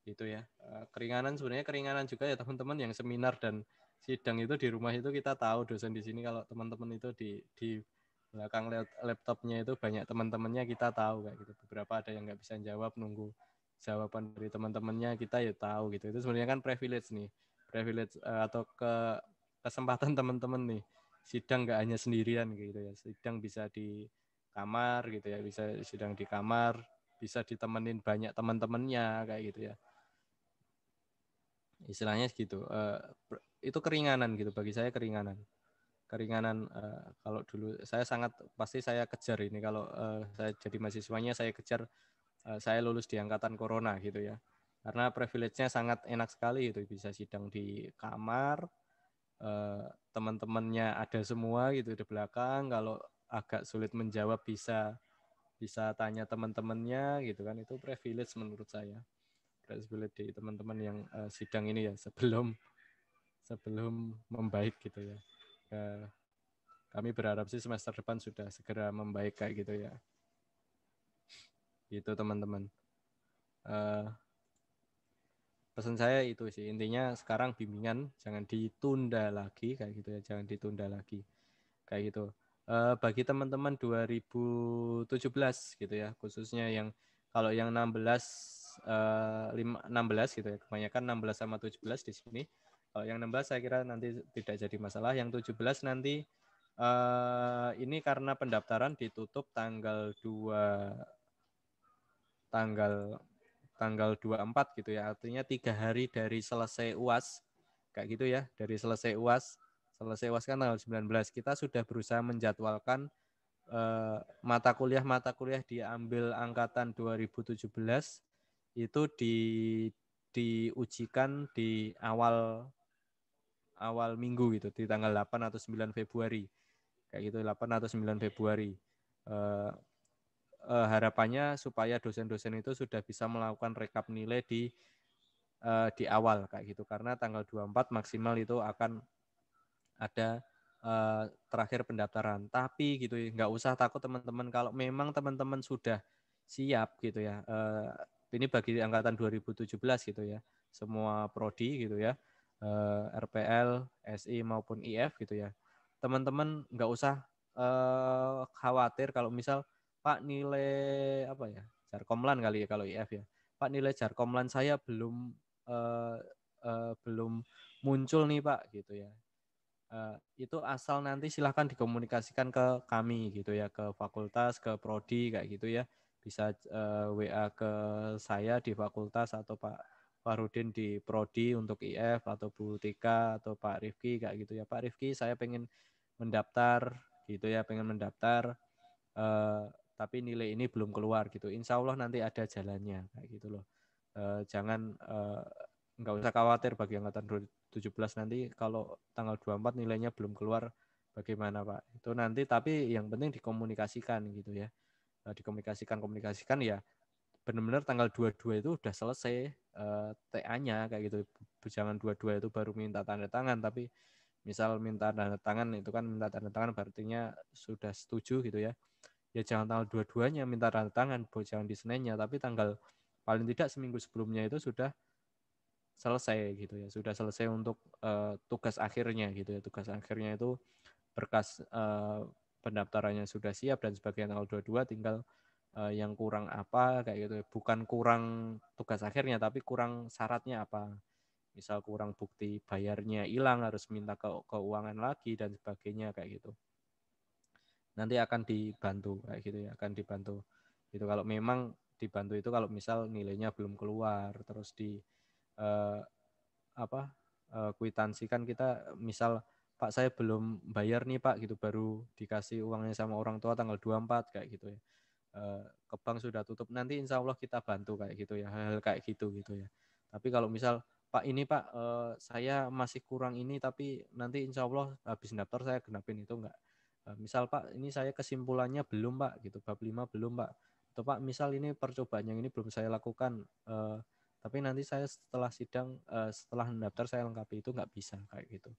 gitu ya. Keringanan sebenarnya keringanan juga ya teman-teman, yang seminar dan sidang itu di rumah itu kita tahu dosen di sini, kalau teman-teman itu di belakang laptopnya itu banyak teman-temannya kita tahu kayak gitu. Beberapa ada yang nggak bisa jawab, nunggu jawaban dari teman-temannya, kita ya tahu gitu. Itu sebenarnya kan privilege nih, atau kesempatan teman-teman nih. Sidang nggak hanya sendirian gitu ya, sidang bisa di kamar gitu ya, bisa sidang di kamar, bisa ditemenin banyak teman-temannya kayak gitu ya, istilahnya gitu. Itu keringanan gitu, bagi saya keringanan kalau dulu saya pasti saya kejar ini, kalau saya jadi mahasiswanya saya kejar saya lulus di angkatan corona gitu ya, karena privilege-nya sangat enak sekali itu, bisa sidang di kamar, teman-temannya ada semua gitu di belakang, kalau agak sulit menjawab bisa tanya teman-temannya gitu kan. Itu privilege menurut saya, privilege di teman-teman yang sidang ini ya, sebelum membaik gitu ya. Kami berharap sih semester depan sudah segera membaik kayak gitu ya. Gitu teman-teman. Pesan saya itu sih, intinya sekarang bimbingan jangan ditunda lagi kayak gitu ya, jangan ditunda lagi kayak gitu. Bagi teman-teman 2017 gitu ya, khususnya yang kalau yang 16 gitu ya, kebanyakan 16 sama 17 di sini. Kalau yang 16 saya kira nanti tidak jadi masalah. Yang 17 nanti ini karena pendaftaran ditutup tanggal 24 gitu ya, artinya 3 hari dari selesai UAS kayak gitu ya. Dari selesai UAS kan tanggal 19, kita sudah berusaha menjadwalkan mata kuliah diambil angkatan 2017 itu diujikan di awal minggu gitu, di tanggal 8 atau 9 Februari kayak gitu, 8 atau 9 Februari. Harapannya supaya dosen-dosen itu sudah bisa melakukan rekap nilai di awal kayak gitu, karena tanggal 24 maksimal itu akan ada terakhir pendaftaran. Tapi gitu ya, nggak usah takut teman-teman, kalau memang teman-teman sudah siap gitu ya, ini bagi angkatan 2017 gitu ya, semua prodi gitu ya, RPL, SI maupun IF gitu ya. Teman-teman nggak usah khawatir kalau misal Pak nilai apa ya, Jarkomlan kali ya kalau IF ya. Pak nilai Jarkomlan saya belum muncul nih Pak gitu ya. Itu asal nanti silahkan dikomunikasikan ke kami gitu ya, ke fakultas, ke prodi kayak gitu ya. Bisa WA ke saya di fakultas atau Pak Farudin di prodi untuk IF atau Bu Tika atau Pak Rifki kayak gitu ya. Pak Rifki saya pengen mendaftar gitu ya, pengen mendaftar tapi nilai ini belum keluar gitu. Insya Allah nanti ada jalannya kayak gitu loh. Jangan nggak usah khawatir bagi angkatan 2017 nanti kalau tanggal 24 nilainya belum keluar bagaimana Pak. Itu nanti tapi yang penting dikomunikasikan gitu ya. Komunikasikan ya benar-benar tanggal 22 itu udah selesai TA-nya kayak gitu. Jangan 22 itu baru minta tanda tangan tapi misal minta tanda tangan itu kan minta tanda tangan berarti sudah setuju gitu ya. Ya jangan tanggal 22-nya minta tanda tangan, jangan di Seninnya tapi tanggal paling tidak seminggu sebelumnya itu sudah selesai gitu ya, sudah selesai untuk tugas akhirnya gitu ya. Tugas akhirnya itu berkas pendaftarannya sudah siap dan sebagainya tanggal 22 tinggal yang kurang apa kayak gitu ya. Bukan kurang tugas akhirnya tapi kurang syaratnya apa. Misal kurang bukti bayarnya hilang harus minta keuangan lagi dan sebagainya kayak gitu. Nanti akan dibantu kayak gitu ya, akan dibantu. Gitu kalau memang dibantu itu kalau misal nilainya belum keluar terus di kwitansi kan kita misal Pak saya belum bayar nih Pak gitu baru dikasih uangnya sama orang tua tanggal 24 kayak gitu ya. Ke bank sudah tutup nanti insya Allah kita bantu kayak gitu ya, hal-hal kayak gitu ya. Tapi kalau misal Pak ini Pak saya masih kurang ini tapi nanti insya Allah habis daftar saya genapin itu enggak. Misal Pak ini saya kesimpulannya belum Pak gitu, bab 5 belum Pak. Atau Pak misal ini percobaan yang ini belum saya lakukan tapi nanti saya setelah sidang setelah mendaftar saya lengkapi itu nggak bisa kayak gitu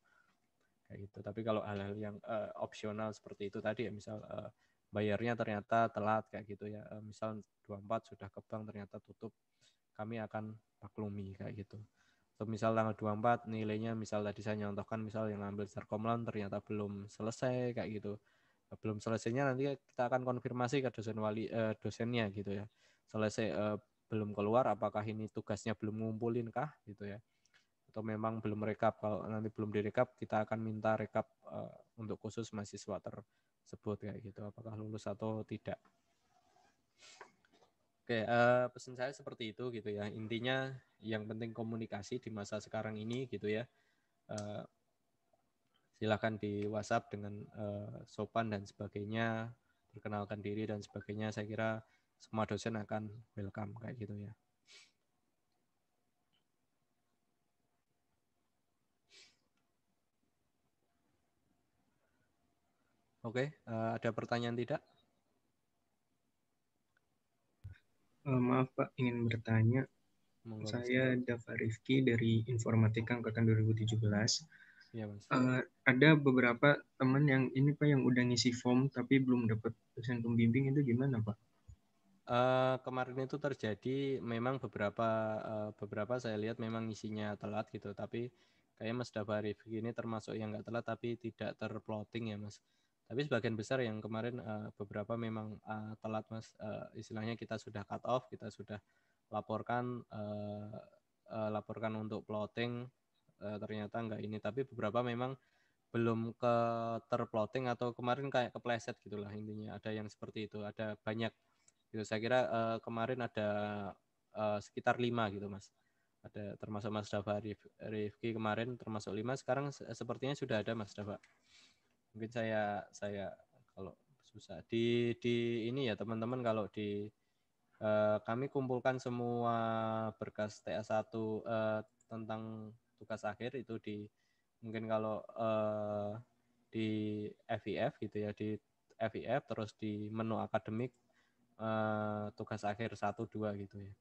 tapi kalau hal-hal yang opsional seperti itu tadi ya misal bayarnya ternyata telat kayak gitu ya misal 24 sudah ke bank ternyata tutup kami akan maklumi kayak gitu atau misal tanggal 24 nilainya misal tadi saya nyontohkan misal yang ngambil Jarkomlan ternyata belum selesai kayak gitu belum selesainya nanti kita akan konfirmasi ke dosennya gitu ya selesai belum keluar apakah ini tugasnya belum ngumpulin kah gitu ya atau memang belum rekap kalau nanti belum direkap kita akan minta rekap untuk khusus mahasiswa tersebut kayak gitu apakah lulus atau tidak. Oke, pesan saya seperti itu gitu ya intinya yang penting komunikasi di masa sekarang ini gitu ya silakan di WhatsApp dengan sopan dan sebagainya perkenalkan diri dan sebagainya saya kira semua dosen akan welcome kayak gitu ya. Oke, ada pertanyaan tidak? Maaf Pak, ingin bertanya. Monggo, Mas. Saya Dava Rifki dari Informatika Angkatan 2017. Iya, Mas. Ada beberapa teman yang ini Pak yang udah ngisi form tapi belum dapat dosen pembimbing itu gimana Pak? Kemarin itu terjadi memang beberapa saya lihat memang isinya telat gitu tapi kayak Mas Dava Rifki ini termasuk yang nggak telat tapi tidak terplotting ya Mas tapi sebagian besar yang kemarin beberapa memang telat Mas istilahnya kita sudah cut off kita sudah laporkan untuk plotting ternyata nggak ini tapi beberapa memang belum ke terplotting atau kemarin kayak kepleset gitulah intinya ada yang seperti itu ada banyak gitu saya kira kemarin ada sekitar 5 gitu Mas ada termasuk Mas Dava Rifki kemarin termasuk 5 sekarang sepertinya sudah ada Mas Dava mungkin saya kalau susah di ini ya teman-teman kalau di kami kumpulkan semua berkas TA1 tentang tugas akhir itu di mungkin kalau di FIF gitu ya di FIF terus di menu akademik tugas akhir 1-2 gitu ya.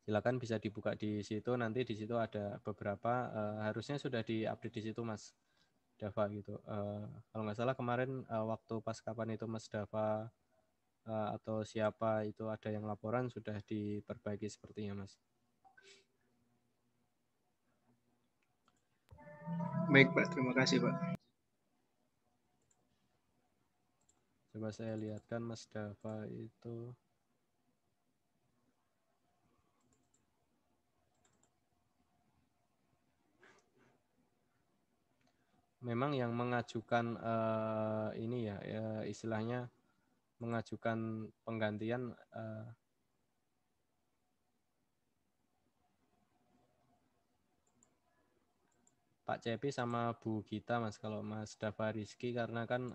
Silakan bisa dibuka di situ nanti di situ ada beberapa harusnya sudah diupdate di situ Mas Dava gitu. Kalau nggak salah kemarin waktu pas kapan itu Mas Dava atau siapa itu ada yang laporan sudah diperbaiki sepertinya Mas. Baik Pak, terima kasih Pak. Coba saya lihatkan Mas Dava itu. Memang yang mengajukan ini ya, istilahnya mengajukan penggantian Pak Cepi sama Bu Gita Mas. Kalau Mas Dava Rizky karena kan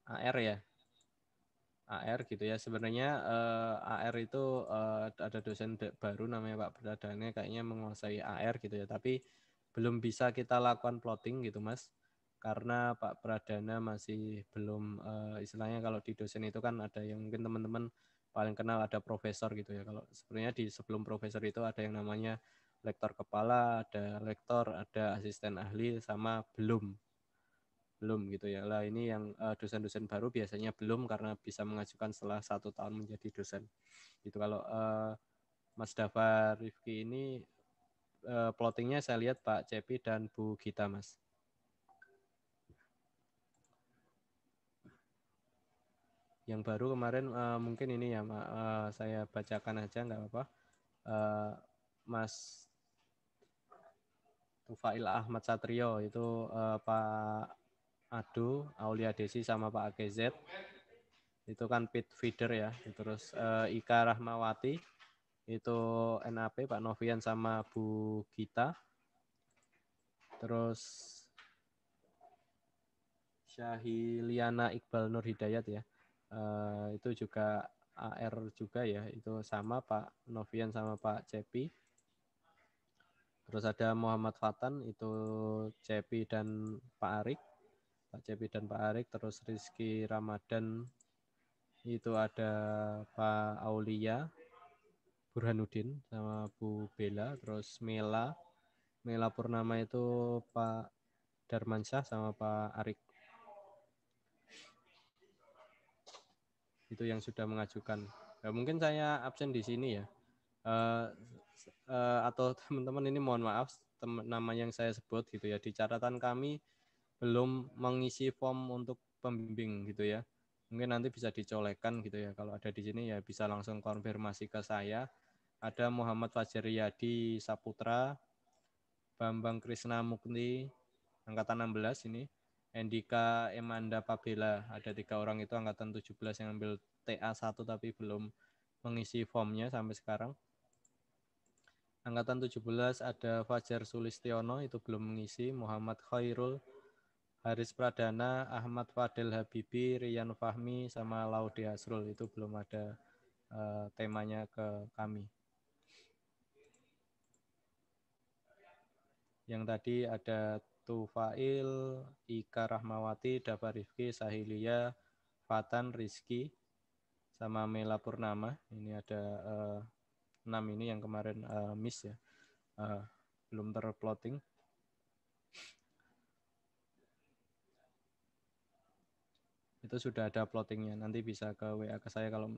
AR ya, AR gitu ya. Sebenarnya AR itu ada dosen baru namanya Pak Pradana, kayaknya menguasai AR gitu ya. Tapi belum bisa kita lakukan plotting gitu Mas, karena Pak Pradana masih belum istilahnya kalau di dosen itu kan ada yang mungkin teman-teman paling kenal ada profesor gitu ya. Kalau sebenarnya di sebelum profesor itu ada yang namanya lektor kepala, ada lektor, ada asisten ahli, sama belum gitu ya. Lah ini yang dosen-dosen baru biasanya belum karena bisa mengajukan setelah 1 tahun menjadi dosen. Gitu. Kalau Mas Dava Rifki ini plottingnya saya lihat Pak Cepi dan Bu Gita Mas. Yang baru kemarin mungkin ini ya saya bacakan aja nggak apa-apa. Mas Tufail Ahmad Satrio itu Pak Ado, Aulia Desi sama Pak AKZ. Itu kan pit feeder ya. Terus Ika Rahmawati itu NAP Pak Novian sama Bu Gita. Terus Syahiliana Iqbal Nur Hidayat ya. Itu juga AR juga ya. Itu sama Pak Novian sama Pak Cepi. Terus ada Muhammad Fatan itu Cepi dan Pak Arik. Pak Cepi dan Pak Arik. Terus Rizky Ramadan itu ada Pak Aulia Burhanuddin sama Bu Bella. Terus Mela Purnama itu Pak Darmansyah sama Pak Arik. Itu yang sudah mengajukan. Ya, mungkin saya absen di sini ya. Atau teman-teman ini mohon maaf nama yang saya sebut gitu ya. Di catatan kami belum mengisi form untuk pembimbing gitu ya. Mungkin nanti bisa dicolekkan gitu ya. Kalau ada di sini ya bisa langsung konfirmasi ke saya. Ada Muhammad Fajar Riyadi Saputra, Bambang Krisna Mukti, angkatan 16 ini. Endika Emanda Pabela, ada 3 orang itu angkatan 17 yang ambil TA1 tapi belum mengisi formnya sampai sekarang. Angkatan 17 ada Fajar Sulistiono, itu belum mengisi. Muhammad Khairul, Haris Pradana, Ahmad Fadel Habibi, Rian Fahmi, sama Laude Asrul, itu belum ada temanya ke kami. Yang tadi ada Tufail, Ika Rahmawati, Dava Rifki, Sahilia, Fatan, Rizky, sama Mela Purnama. Ini ada 6 ini yang kemarin miss ya, belum terplotting. Itu sudah ada plottingnya, nanti bisa ke WA ke saya kalau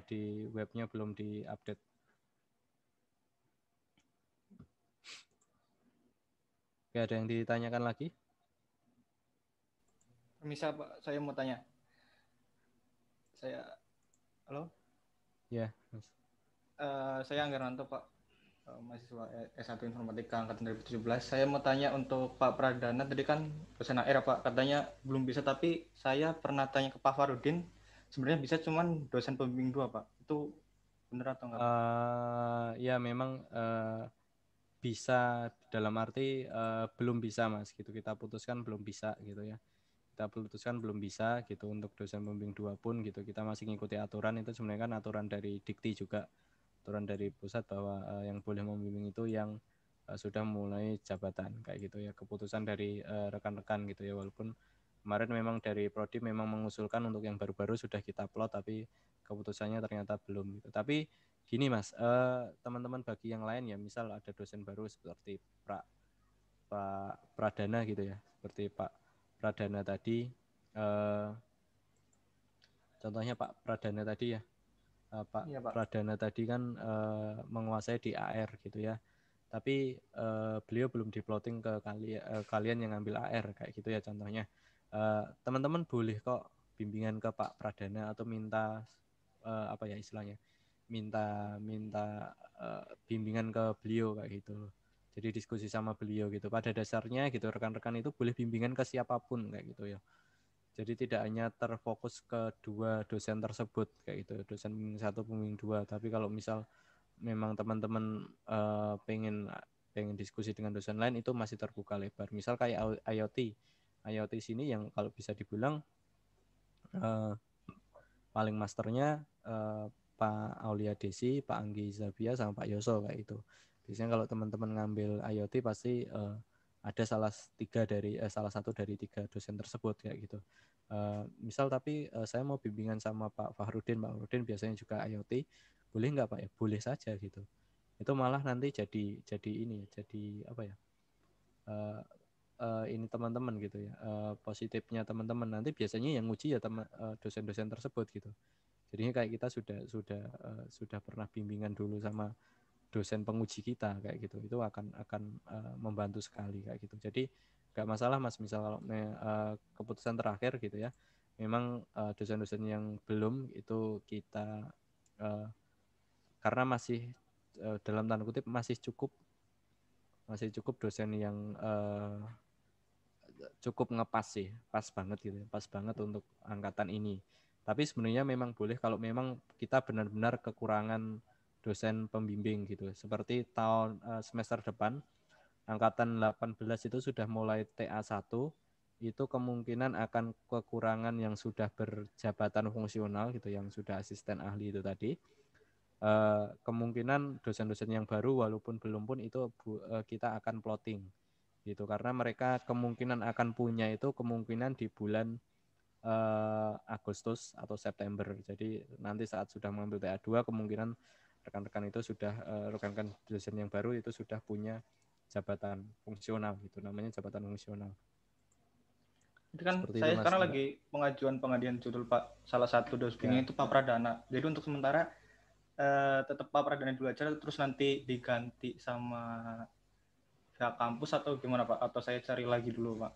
di webnya belum diupdate. Oke, ada yang ditanyakan lagi? Permisa Pak, saya mau tanya. Halo? Ya, Mas. Saya Angga Ranto Pak, mahasiswa S1 Informatika angkatan 2017. Saya mau tanya untuk Pak Pradana, tadi kan dosen AR Pak, katanya belum bisa, tapi saya pernah tanya ke Pak Farudin, sebenarnya bisa cuman dosen pembimbing 2 Pak. Itu benar atau enggak? Ya memang bisa dalam arti belum bisa Mas gitu, kita putuskan belum bisa gitu ya, kita putuskan belum bisa gitu untuk dosen pembimbing 2 pun gitu, kita masih ngikuti aturan. Itu sebenarnya kan aturan dari Dikti juga, aturan dari pusat bahwa yang boleh membimbing itu yang sudah mulai jabatan kayak gitu ya, keputusan dari rekan-rekan gitu ya. Walaupun kemarin memang dari Prodi memang mengusulkan untuk yang baru-baru sudah kita plot, tapi keputusannya ternyata belum gitu. Tapi gini Mas, teman-teman bagi yang lain ya, misal ada dosen baru seperti Pak Pradana gitu ya, seperti Pak Pradana tadi, contohnya Pak Pradana tadi ya, Pak Iya, Pak. Pradana tadi kan menguasai di AR gitu ya. tapi beliau belum di-plotting ke kalian yang ngambil AR kayak gitu ya contohnya. Teman-teman boleh kok bimbingan ke Pak Pradana atau minta apa ya istilahnya, minta bimbingan ke beliau kayak gitu. Jadi diskusi sama beliau gitu. Pada dasarnya gitu rekan-rekan itu boleh bimbingan ke siapapun kayak gitu ya. Jadi tidak hanya terfokus ke dua dosen tersebut kayak gitu, dosen pembimbing 1, pembimbing 2. Tapi kalau misal memang teman-teman pengen diskusi dengan dosen lain itu masih terbuka lebar. Misal kayak IoT sini yang kalau bisa dibilang paling masternya Pak Aulia Desi, Pak Anggi Zabia, sama Pak Yoso kayak itu. Biasanya kalau teman-teman ngambil IoT pasti ada salah satu dari 3 dosen tersebut kayak gitu. Misal tapi saya mau bimbingan sama Pak Fahrudin biasanya juga IoT, boleh nggak Pak ya? Boleh saja gitu. Itu malah nanti jadi apa ya? Ini teman-teman gitu ya. Positifnya teman-teman nanti biasanya yang nguji ya dosen-dosen tersebut gitu. Jadinya kayak kita sudah pernah bimbingan dulu sama dosen penguji kita kayak gitu, itu akan membantu sekali kayak gitu. Jadi nggak masalah Mas, misal kalau keputusan terakhir gitu ya, memang dosen-dosen yang belum itu kita karena masih dalam tanda kutip masih cukup dosen yang cukup ngepas sih, pas banget gitu, pas banget untuk angkatan ini. Tapi sebenarnya memang boleh kalau memang kita benar-benar kekurangan dosen pembimbing gitu. Seperti tahun semester depan angkatan 18 itu sudah mulai TA1, itu kemungkinan akan kekurangan yang sudah berjabatan fungsional gitu, yang sudah asisten ahli itu tadi. Kemungkinan dosen-dosen yang baru walaupun belum pun itu kita akan plotting gitu, karena mereka kemungkinan akan punya itu kemungkinan di bulan Agustus atau September. Jadi nanti saat sudah mengambil TA2 kemungkinan rekan-rekan itu sudah rekan-rekan dosen yang baru itu sudah punya jabatan fungsional gitu, namanya jabatan fungsional. Itu kan Seperti saya itu, Mas. sekarang lagi pengajuan judul Pak, salah satu dosennya itu Pak Pradana. Jadi untuk sementara tetap Pak Pradana dulu aja, terus nanti diganti sama pihak kampus atau gimana Pak? Atau saya cari lagi dulu Pak?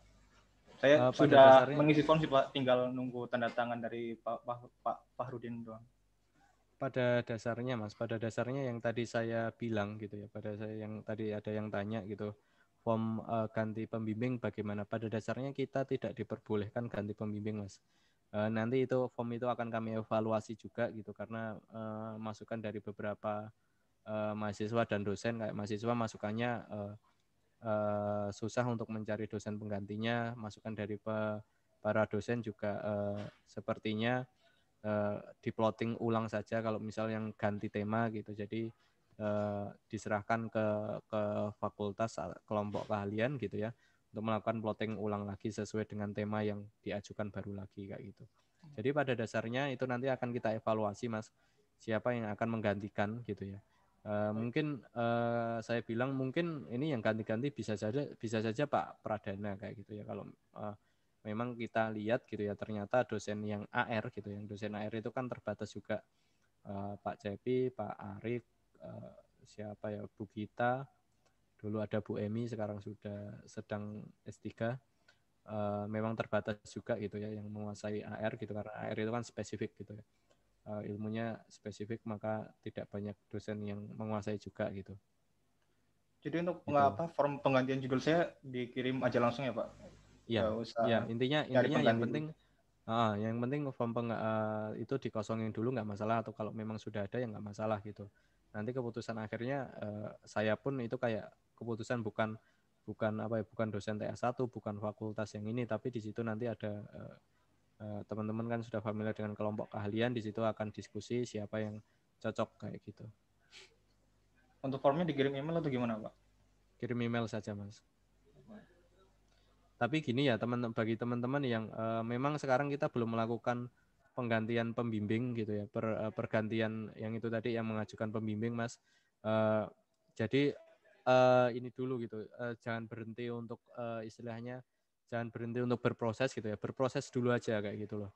Saya sudah mengisi form sih Pak, tinggal nunggu tanda tangan dari Pak Fahrudin doang. Pada dasarnya Mas, pada dasarnya yang tadi saya bilang gitu ya, pada saya yang tadi ada yang tanya gitu, form ganti pembimbing bagaimana? Pada dasarnya kita tidak diperbolehkan ganti pembimbing Mas. Nanti itu form itu akan kami evaluasi juga gitu, karena masukan dari beberapa mahasiswa dan dosen. Kayak mahasiswa masukannya susah untuk mencari dosen penggantinya, masukan dari para dosen juga sepertinya diplotting ulang saja kalau misal yang ganti tema gitu. Jadi diserahkan ke fakultas kelompok keahlian gitu ya, untuk melakukan plotting ulang lagi sesuai dengan tema yang diajukan baru lagi kayak gitu. Jadi pada dasarnya itu nanti akan kita evaluasi Mas, siapa yang akan menggantikan gitu ya. Mungkin saya bilang mungkin ini yang ganti-ganti bisa saja Pak Pradana kayak gitu ya, kalau memang kita lihat gitu ya, ternyata dosen yang AR gitu, yang dosen AR itu kan terbatas juga. Pak Cepi, Pak Arif, siapa ya, Bu Gita, dulu ada Bu Emi, sekarang sudah sedang S3. Memang terbatas juga gitu ya yang menguasai AR gitu, karena AR itu kan spesifik gitu ya. Ilmunya spesifik, maka tidak banyak dosen yang menguasai juga gitu. Jadi untuk form penggantian judul saya dikirim aja langsung ya Pak? Ya, intinya yang penting form itu dikosongin dulu nggak masalah, atau kalau memang sudah ada ya nggak masalah gitu. Nanti keputusan akhirnya saya pun itu kayak keputusan bukan dosen TA1, bukan fakultas yang ini, tapi di situ nanti ada teman-teman kan sudah familiar dengan kelompok keahlian, di situ akan diskusi siapa yang cocok kayak gitu. Untuk formnya dikirim email atau gimana Pak? Kirim email saja Mas. Tapi gini ya bagi teman-teman yang memang sekarang kita belum melakukan penggantian pembimbing gitu ya, pergantian yang itu tadi yang mengajukan pembimbing Mas. Jadi ini dulu gitu, jangan berhenti untuk istilahnya jangan berhenti untuk berproses gitu ya, berproses dulu aja kayak gitu loh.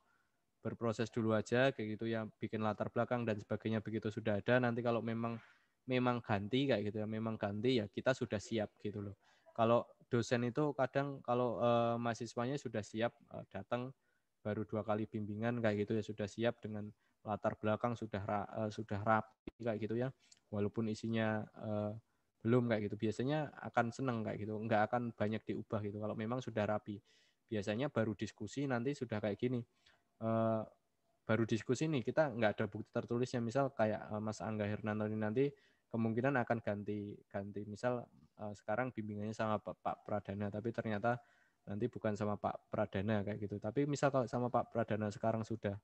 Berproses dulu aja kayak gitu ya, bikin latar belakang dan sebagainya begitu sudah ada. Nanti kalau memang memang ganti kayak gitu ya, memang ganti ya kita sudah siap gitu loh. Kalau dosen itu kadang kalau mahasiswanya sudah siap datang baru 2 kali bimbingan kayak gitu ya, sudah siap dengan latar belakang sudah rapi kayak gitu ya, walaupun isinya belum kayak gitu, biasanya akan seneng kayak gitu, nggak akan banyak diubah gitu kalau memang sudah rapi. Biasanya baru diskusi nanti sudah kayak gini, baru diskusi nih, kita nggak ada bukti tertulisnya, misal kayak Mas Angga Hernando nanti kemungkinan akan ganti misal sekarang bimbingannya sama Pak Pradana, tapi ternyata nanti bukan sama Pak Pradana kayak gitu. Tapi misal kalau sama Pak Pradana sekarang sudah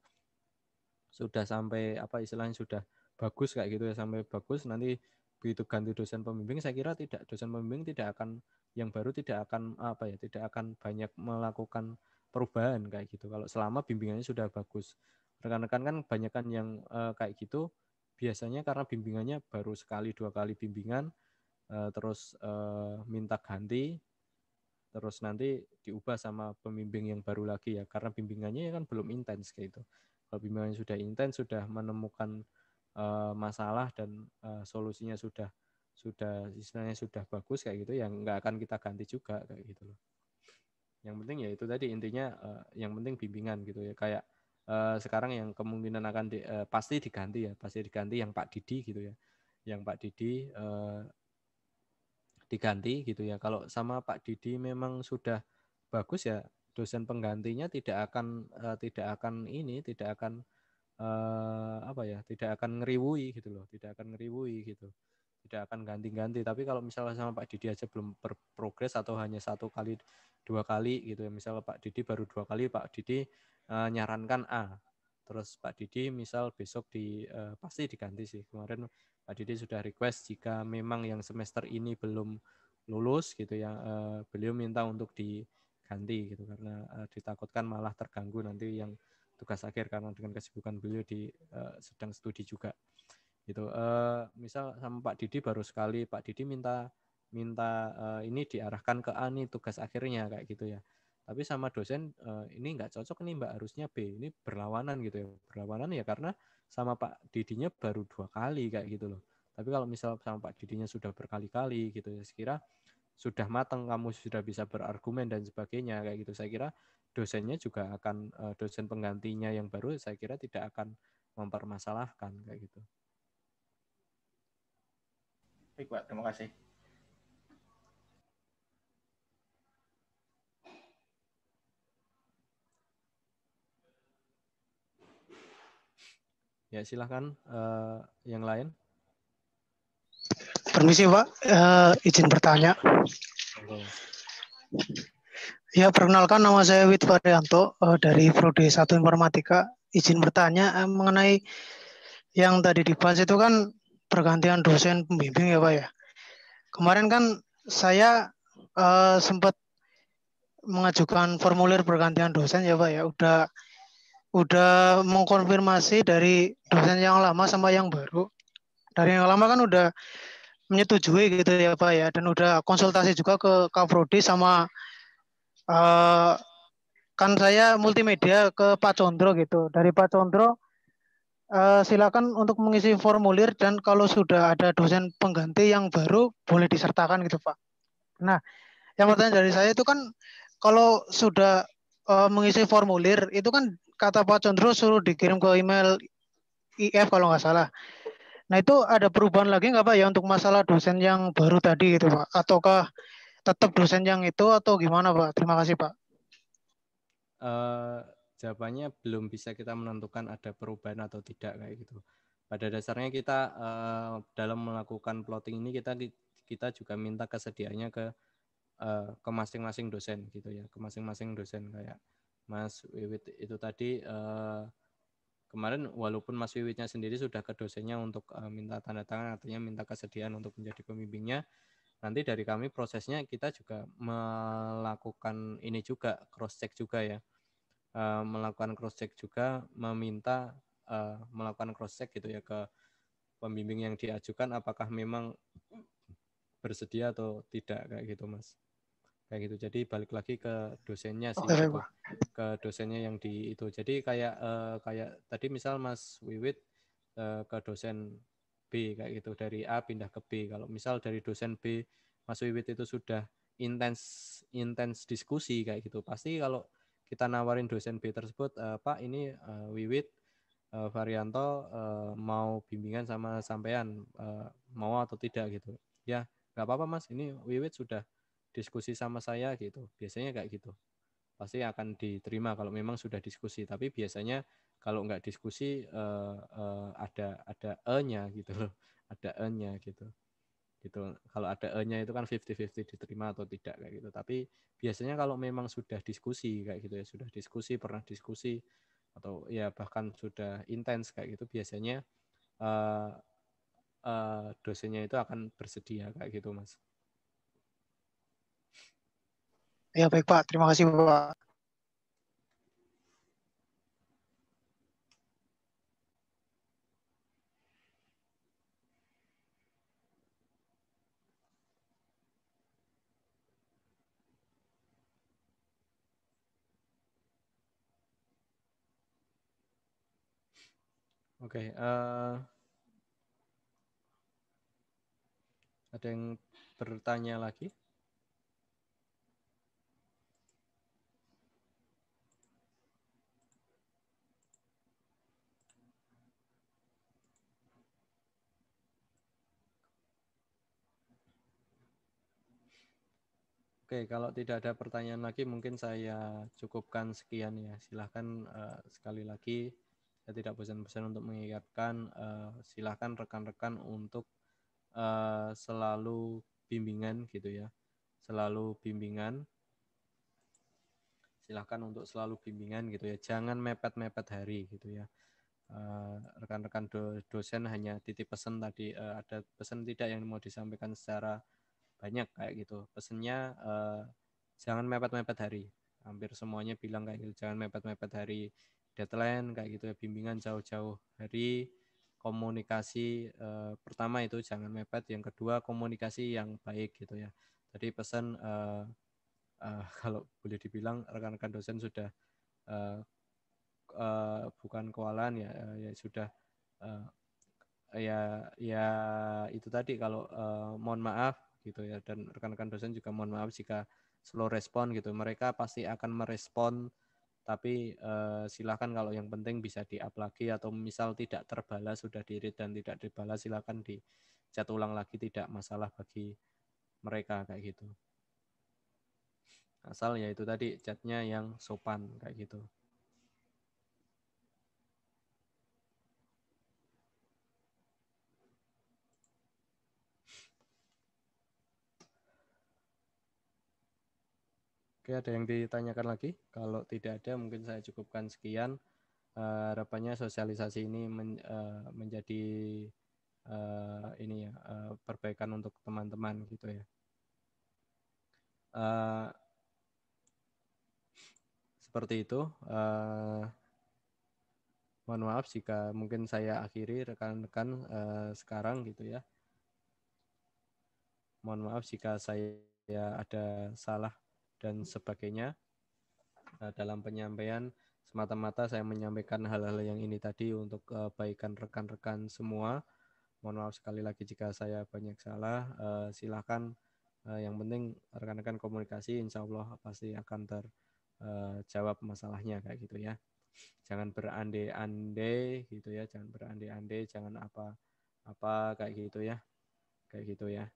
sampai apa istilahnya sudah bagus kayak gitu ya, sampai bagus, nanti begitu ganti dosen pembimbing, saya kira dosen pembimbing tidak akan, yang baru tidak akan apa ya, tidak akan banyak melakukan perubahan kayak gitu kalau selama bimbingannya sudah bagus. Rekan-rekan kan kebanyakan yang kayak gitu biasanya karena bimbingannya baru sekali 2 kali bimbingan, terus minta ganti, terus nanti diubah sama pembimbing yang baru lagi ya, karena bimbingannya kan belum intens kayak gitu. Kalau bimbingannya sudah intens, sudah menemukan masalah dan solusinya sudah istilahnya sudah bagus kayak gitu, yang nggak akan kita ganti juga kayak gitu loh. Yang penting ya itu tadi intinya, yang penting bimbingan gitu ya, kayak sekarang yang kemungkinan akan pasti diganti yang Pak Didi gitu ya, yang Pak Didi diganti gitu ya. Kalau sama Pak Didi memang sudah bagus ya, dosen penggantinya tidak akan apa ya, tidak akan ngeriwui gitu loh, tidak akan ngeriwui gitu, tidak akan ganti-ganti. Tapi kalau misalnya sama Pak Didi aja belum berprogres atau hanya 1 kali 2 kali gitu ya, misalnya Pak Didi baru 2 kali, Pak Didi nyarankan A, terus Pak Didi misal besok pasti diganti sih. Kemarin Pak Didi sudah request jika memang yang semester ini belum lulus gitu ya, beliau minta untuk diganti gitu, karena ditakutkan malah terganggu nanti yang tugas akhir, karena dengan kesibukan beliau sedang studi juga gitu. Misal sama Pak Didi baru sekali, Pak Didi minta ini diarahkan ke A nih tugas akhirnya kayak gitu ya. Tapi sama dosen ini nggak cocok nih Mbak, harusnya B, ini berlawanan gitu ya. Berlawanan ya karena sama Pak Didinya baru 2 kali kayak gitu loh. Tapi kalau misal sama Pak Didinya sudah berkali-kali gitu ya, sekira sudah matang, kamu sudah bisa berargumen dan sebagainya kayak gitu, saya kira dosennya juga akan dosen penggantinya yang baru saya kira tidak akan mempermasalahkan kayak gitu. Baik Pak, terima kasih. Ya silahkan yang lain. Permisi Pak, izin bertanya. Ya, perkenalkan nama saya Wid Varianto dari Prodi 1 Informatika. Izin bertanya mengenai yang tadi dibahas itu kan pergantian dosen pembimbing ya Pak ya. Kemarin kan saya sempat mengajukan formulir pergantian dosen ya Pak ya. Udah mengkonfirmasi dari dosen yang lama sama yang baru. Dari yang lama kan udah menyetujui gitu ya Pak ya, dan udah konsultasi juga ke Kaprodi sama kan saya multimedia ke Pak Condro gitu. Dari Pak Condro silakan untuk mengisi formulir, dan kalau sudah ada dosen pengganti yang baru boleh disertakan gitu Pak. Nah, yang pertanyaan dari saya itu kan kalau sudah mengisi formulir itu kan kata Pak Condro suruh dikirim ke email IF kalau nggak salah. Nah itu ada perubahan lagi nggak Pak ya untuk masalah dosen yang baru tadi gitu Pak? Ataukah tetap dosen yang itu atau gimana Pak? Terima kasih Pak. Jawabannya belum bisa kita menentukan ada perubahan atau tidak kayak gitu. Pada dasarnya kita dalam melakukan plotting ini kita juga minta kesediaannya ke masing-masing dosen gitu ya, ke masing-masing dosen. Kayak Mas Wiwit itu tadi kemarin walaupun Mas Wiwitnya sendiri sudah ke dosennya untuk minta tanda tangan, artinya minta kesediaan untuk menjadi pembimbingnya, nanti dari kami prosesnya kita juga melakukan ini juga, cross check juga ya, melakukan cross check juga, meminta melakukan cross check gitu ya ke pembimbing yang diajukan apakah memang bersedia atau tidak kayak gitu Mas. Kayak gitu. Jadi balik lagi ke dosennya sih gitu. Ke dosennya yang di itu. Jadi kayak tadi misal Mas Wiwit ke dosen B kayak gitu, dari A pindah ke B. Kalau misal dari dosen B Mas Wiwit itu sudah intens diskusi kayak gitu, pasti kalau kita nawarin dosen B tersebut, Pak ini Wiwit Varianto mau bimbingan sama sampean, mau atau tidak gitu. Ya nggak apa-apa Mas, ini Wiwit sudah diskusi sama saya gitu, biasanya kayak gitu. Pasti akan diterima kalau memang sudah diskusi. Tapi biasanya kalau nggak diskusi ada E-nya gitu loh, ada E-nya gitu. Kalau ada E-nya itu kan 50-50 diterima atau tidak kayak gitu. Tapi biasanya kalau memang sudah diskusi kayak gitu ya, sudah diskusi, pernah diskusi atau ya bahkan sudah intens kayak gitu, biasanya dosennya itu akan bersedia kayak gitu Mas. Ya baik Pak, terima kasih Pak. Oke, ada yang bertanya lagi? Oke, kalau tidak ada pertanyaan lagi mungkin saya cukupkan sekian ya. Silahkan sekali lagi, saya tidak bosan-bosan untuk mengingatkan, silahkan rekan-rekan untuk selalu bimbingan gitu ya. Selalu bimbingan. Silahkan untuk selalu bimbingan gitu ya. Jangan mepet-mepet hari gitu ya. Rekan-rekan dosen hanya titip pesan tadi, ada pesan tidak yang mau disampaikan secara banyak kayak gitu. Pesennya jangan mepet-mepet hari. Hampir semuanya bilang kayak gitu, jangan mepet-mepet hari deadline kayak gitu ya, bimbingan jauh-jauh hari. Komunikasi pertama itu jangan mepet, yang kedua komunikasi yang baik gitu ya. Tadi pesan kalau boleh dibilang rekan-rekan dosen sudah bukan kewalahan ya, ya sudah ya itu tadi, kalau mohon maaf gitu ya, dan rekan-rekan dosen juga mohon maaf jika slow respon gitu. Mereka pasti akan merespon, tapi silakan kalau yang penting bisa di-up lagi, atau misal tidak terbalas, sudah di-read dan tidak dibalas, silakan di chat ulang lagi, tidak masalah bagi mereka kayak gitu. Asal ya itu tadi, chatnya yang sopan kayak gitu. Oke, ada yang ditanyakan lagi? Kalau tidak ada, mungkin saya cukupkan sekian. Harapannya sosialisasi ini menjadi ini ya, perbaikan untuk teman-teman gitu ya. Seperti itu. Mohon maaf jika mungkin saya akhiri rekan-rekan sekarang gitu ya. Mohon maaf jika saya ada salah dan sebagainya dalam penyampaian. Semata-mata saya menyampaikan hal-hal yang ini tadi untuk kebaikan rekan-rekan semua. Mohon maaf sekali lagi jika saya banyak salah. Silakan, yang penting rekan-rekan komunikasi, insya Allah pasti akan terjawab masalahnya kayak gitu ya. Jangan berandai-andai gitu ya, jangan berandai-andai, jangan apa kayak gitu ya, kayak gitu ya,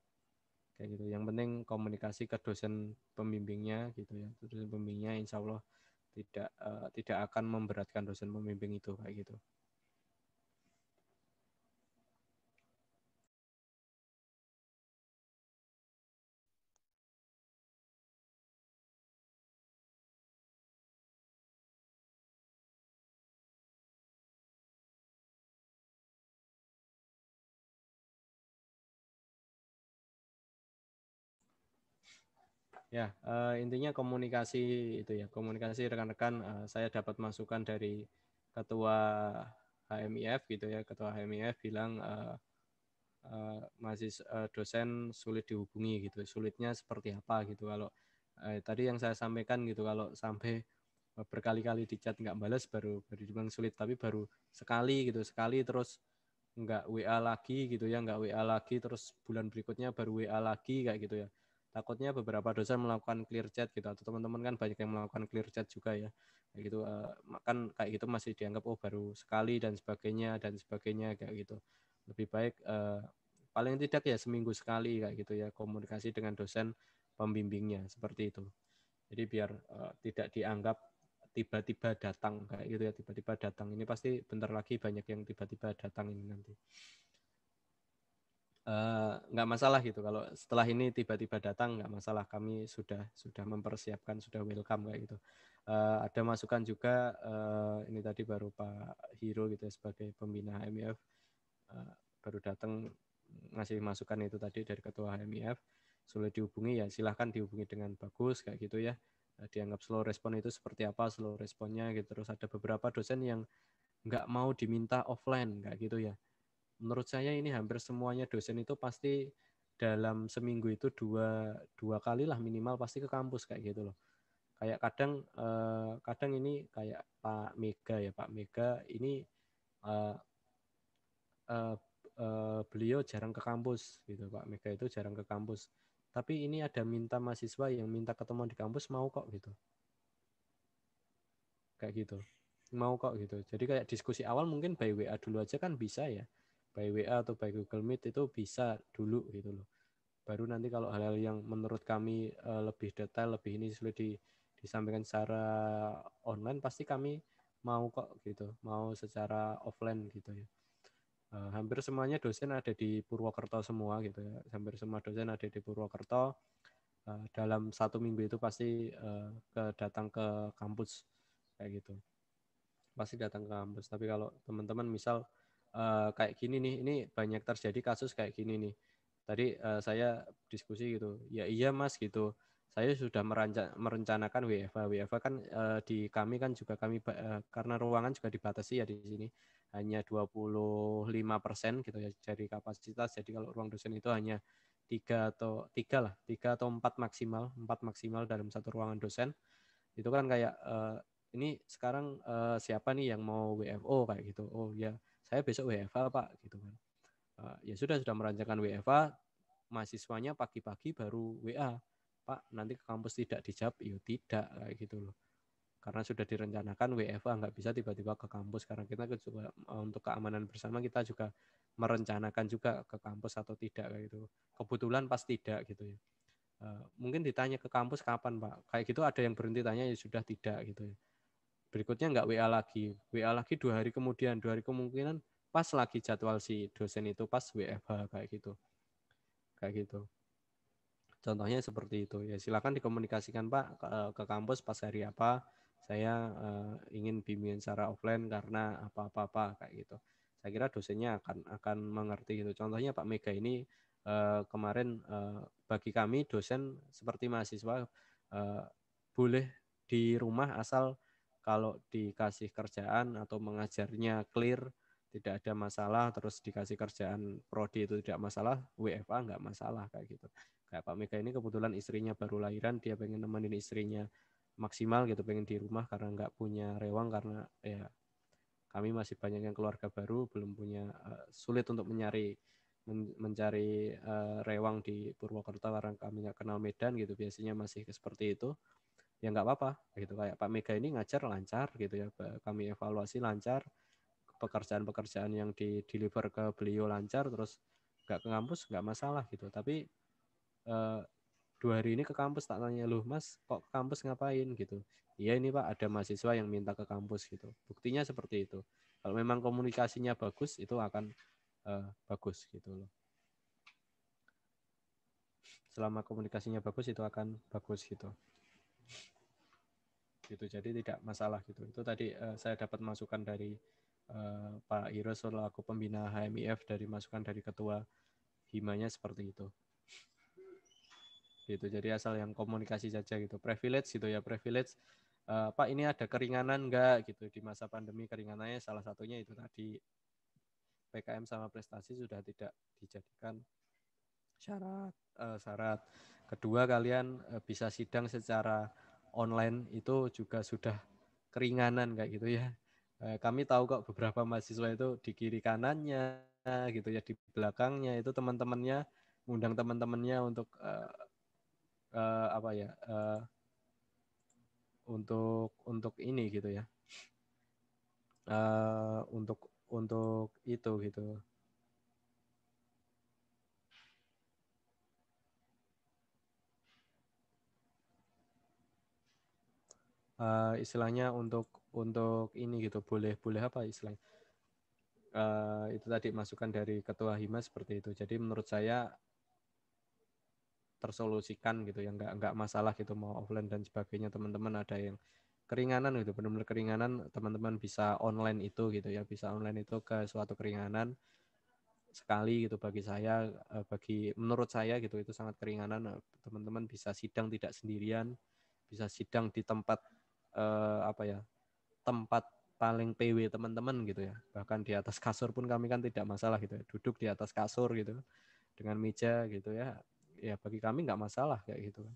kayak gitu. Yang penting komunikasi ke dosen pembimbingnya gitu ya, dosen pembimbingnya insya Allah tidak akan memberatkan dosen pembimbing itu kayak gitu. Ya, intinya komunikasi itu ya, komunikasi rekan-rekan. Saya dapat masukan dari ketua HMIF gitu ya, ketua HMIF bilang dosen sulit dihubungi gitu, sulitnya seperti apa gitu. Kalau tadi yang saya sampaikan gitu, kalau sampai berkali-kali di chat nggak balas, baru dibilang sulit, tapi baru sekali gitu, sekali terus nggak WA lagi gitu ya, nggak WA lagi terus bulan berikutnya baru WA lagi kayak gitu ya. Takutnya beberapa dosen melakukan clear chat gitu, atau teman-teman kan banyak yang melakukan clear chat juga ya, kayak gitu. Kan kayak gitu masih dianggap oh baru sekali dan sebagainya kayak gitu. Lebih baik paling tidak ya seminggu sekali kayak gitu ya, komunikasi dengan dosen pembimbingnya seperti itu. Jadi biar tidak dianggap tiba-tiba datang kayak gitu ya, tiba-tiba datang. Ini pasti bentar lagi banyak yang tiba-tiba datang ini nanti. Nggak masalah gitu kalau setelah ini tiba-tiba datang, nggak masalah, kami sudah mempersiapkan, sudah welcome kayak gitu. Ada masukan juga, ini tadi baru Pak Hiro gitu ya, sebagai pembina HMIF baru datang ngasih masukan itu tadi dari ketua HMIF, sulit dihubungi ya silahkan dihubungi dengan bagus kayak gitu ya. Dianggap slow respon itu seperti apa slow responnya gitu. Terus ada beberapa dosen yang nggak mau diminta offline kayak gitu ya. Menurut saya ini hampir semuanya dosen itu pasti dalam seminggu itu dua kali lah minimal pasti ke kampus kayak gitu loh. Kayak kadang ini kayak Pak Mega ini beliau jarang ke kampus gitu, Pak Mega itu jarang ke kampus. Tapi ini ada minta mahasiswa yang minta ketemu di kampus mau kok gitu. Kayak gitu. Mau kok gitu. Jadi kayak diskusi awal mungkin by WA dulu aja kan bisa ya. By WA atau by Google Meet itu bisa dulu gitu loh. Baru nanti kalau hal-hal yang menurut kami lebih detail, lebih ini sulit disampaikan secara online, pasti kami mau kok gitu. Mau secara offline gitu ya. Hampir semuanya dosen ada di Purwokerto semua gitu ya. Hampir semua dosen ada di Purwokerto. Dalam 1 minggu itu pasti datang ke kampus kayak gitu. Pasti datang ke kampus. Tapi kalau teman-teman misal kayak gini nih, ini banyak terjadi kasus kayak gini nih. Tadi saya diskusi gitu, ya iya mas gitu. Saya sudah merencanakan WFH. WFH kan di kami kan juga karena ruangan juga dibatasi ya di sini. Hanya 25% gitu ya dari kapasitas. Jadi kalau ruang dosen itu hanya 3 atau 4 maksimal, 4 maksimal dalam satu ruangan dosen. Itu kan kayak ini sekarang siapa nih yang mau WFO kayak gitu. Oh ya, saya besok WFH Pak gitu kan. Ya sudah merancangkan WFH, mahasiswanya pagi-pagi baru WA. Pak, nanti ke kampus tidak dijawab, ya tidak kayak gitu loh. Karena sudah direncanakan WFH, nggak bisa tiba-tiba ke kampus. Karena kita juga untuk keamanan bersama kita juga merencanakan juga ke kampus atau tidak kayak gitu. Kebetulan pas tidak gitu ya. Mungkin ditanya ke kampus kapan Pak, kayak gitu ada yang berhenti tanya ya sudah tidak gitu ya. Berikutnya nggak WA lagi 2 hari kemudian, 2 hari kemungkinan pas lagi jadwal si dosen itu pas WFH kayak gitu. Contohnya seperti itu ya, silakan dikomunikasikan Pak ke kampus pas hari apa saya ingin bimbingan secara offline karena apa kayak gitu. Saya kira dosennya akan mengerti gitu. Contohnya Pak Mega ini kemarin bagi kami dosen seperti mahasiswa boleh di rumah asal kalau dikasih kerjaan atau mengajarnya clear tidak ada masalah, terus dikasih kerjaan prodi itu tidak masalah, WFA nggak masalah kayak gitu. Kayak Pak Mega ini kebetulan istrinya baru lahiran, dia pengen nemenin istrinya maksimal gitu, pengen di rumah karena nggak punya rewang, karena ya kami masih banyak yang keluarga baru, belum punya sulit untuk mencari rewang di Purwokerto karena kami nggak kenal Medan gitu, biasanya masih seperti itu. Ya nggak apa-apa gitu. Kayak Pak Mega ini ngajar lancar gitu ya, kami evaluasi lancar, pekerjaan-pekerjaan yang di-deliver ke beliau lancar, terus nggak ke kampus nggak masalah gitu. Tapi 2 hari ini ke kampus, tak tanya, loh mas kok ke kampus ngapain gitu. Iya ini Pak ada mahasiswa yang minta ke kampus gitu. Buktinya seperti itu. Kalau memang komunikasinya bagus itu akan bagus gitu loh. Selama komunikasinya bagus itu akan bagus gitu. Jadi tidak masalah gitu. Itu tadi saya dapat masukan dari Pak Hiro selaku pembina HMIF, dari masukan dari ketua himanya seperti itu. Gitu. Jadi asal yang komunikasi saja gitu. Privilege gitu ya, privilege. Pak ini ada keringanan enggak gitu di masa pandemi. Keringanannya salah satunya itu tadi PKM sama prestasi sudah tidak dijadikan syarat. Kedua, kalian bisa sidang secara online, itu juga sudah keringanan kayak gitu ya. Kami tahu kok beberapa mahasiswa itu di kiri kanannya gitu ya, di belakangnya itu teman-temannya ngundang teman-temannya untuk apa ya, untuk ini gitu ya, untuk itu gitu. Istilahnya untuk ini gitu, boleh apa istilahnya, itu tadi masukan dari ketua Hima seperti itu. Jadi menurut saya tersolusikan gitu ya, nggak masalah gitu mau offline dan sebagainya. Teman-teman ada yang keringanan gitu, benar-benar keringanan, teman-teman bisa online itu gitu ya, bisa online itu ke suatu keringanan sekali gitu bagi saya, menurut saya gitu, itu sangat keringanan. Teman-teman bisa sidang tidak sendirian, bisa sidang di tempat apa ya, tempat paling PW teman-teman gitu ya, bahkan di atas kasur pun kami kan tidak masalah gitu ya, duduk di atas kasur gitu dengan meja gitu ya, bagi kami nggak masalah kayak gitu kan.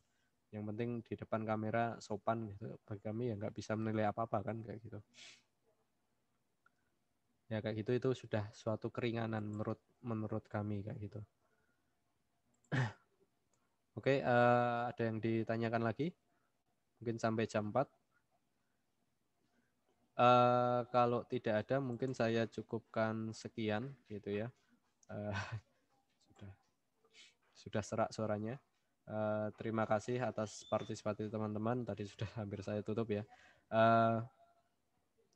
Yang penting di depan kamera sopan gitu, bagi kami ya nggak bisa menilai apa-apa kan kayak gitu ya, kayak gitu. Itu sudah suatu keringanan menurut kami kayak gitu. Oke, ada yang ditanyakan lagi mungkin sampai jam 4? Kalau tidak ada mungkin saya cukupkan sekian gitu ya. Sudah serak suaranya. Terima kasih atas partisipasi teman-teman. Tadi sudah hampir saya tutup ya.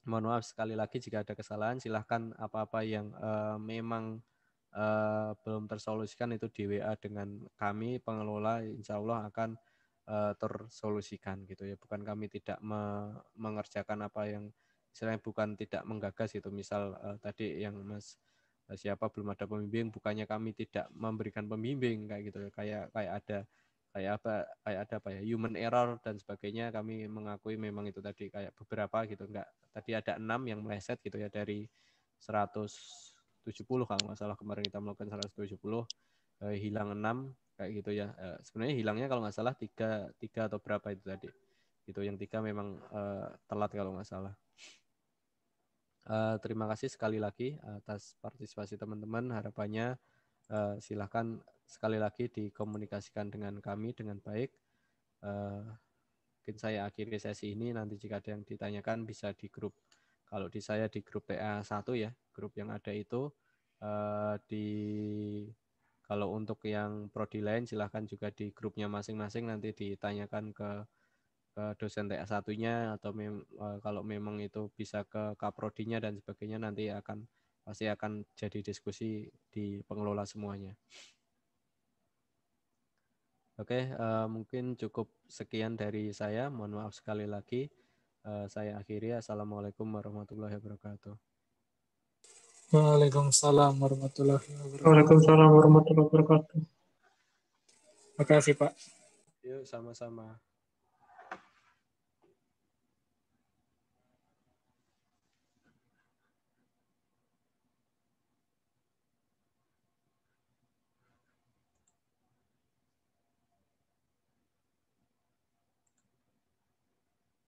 Mohon maaf sekali lagi jika ada kesalahan. Silahkan apa-apa yang memang belum tersolusikan itu di WA dengan kami pengelola, insya Allah akan tersolusikan gitu ya. Bukan kami tidak mengerjakan apa yang istilahnya, bukan tidak menggagas gitu. Misal tadi yang Mas siapa belum ada pembimbing, bukannya kami tidak memberikan pembimbing kayak gitu, kayak ada apa ya, human error dan sebagainya. Kami mengakui memang itu tadi kayak beberapa gitu, enggak, tadi ada 6 yang meleset gitu ya dari 170 kalau nggak salah, kemarin kita melakukan 170, hilang 6 kayak gitu ya. Sebenarnya hilangnya kalau nggak salah tiga atau berapa itu tadi gitu, yang 3 memang telat kalau nggak salah. Terima kasih sekali lagi atas partisipasi teman-teman. Harapannya silahkan sekali lagi dikomunikasikan dengan kami dengan baik. Mungkin saya akhiri sesi ini. Nanti jika ada yang ditanyakan bisa di grup, kalau di saya di grup TA1 ya, grup yang ada itu. Kalau untuk yang prodi lain silahkan juga di grupnya masing-masing, nanti ditanyakan ke dosen TA1-nya, atau kalau memang itu bisa ke kaprodinya dan sebagainya, nanti pasti akan jadi diskusi di pengelola semuanya. Oke, mungkin cukup sekian dari saya. Mohon maaf sekali lagi. Saya akhiri. Assalamualaikum warahmatullahi wabarakatuh. Waalaikumsalam warahmatullahi wabarakatuh. Waalaikumsalam warahmatullahi wabarakatuh. Terima kasih Pak. Yuk, sama-sama.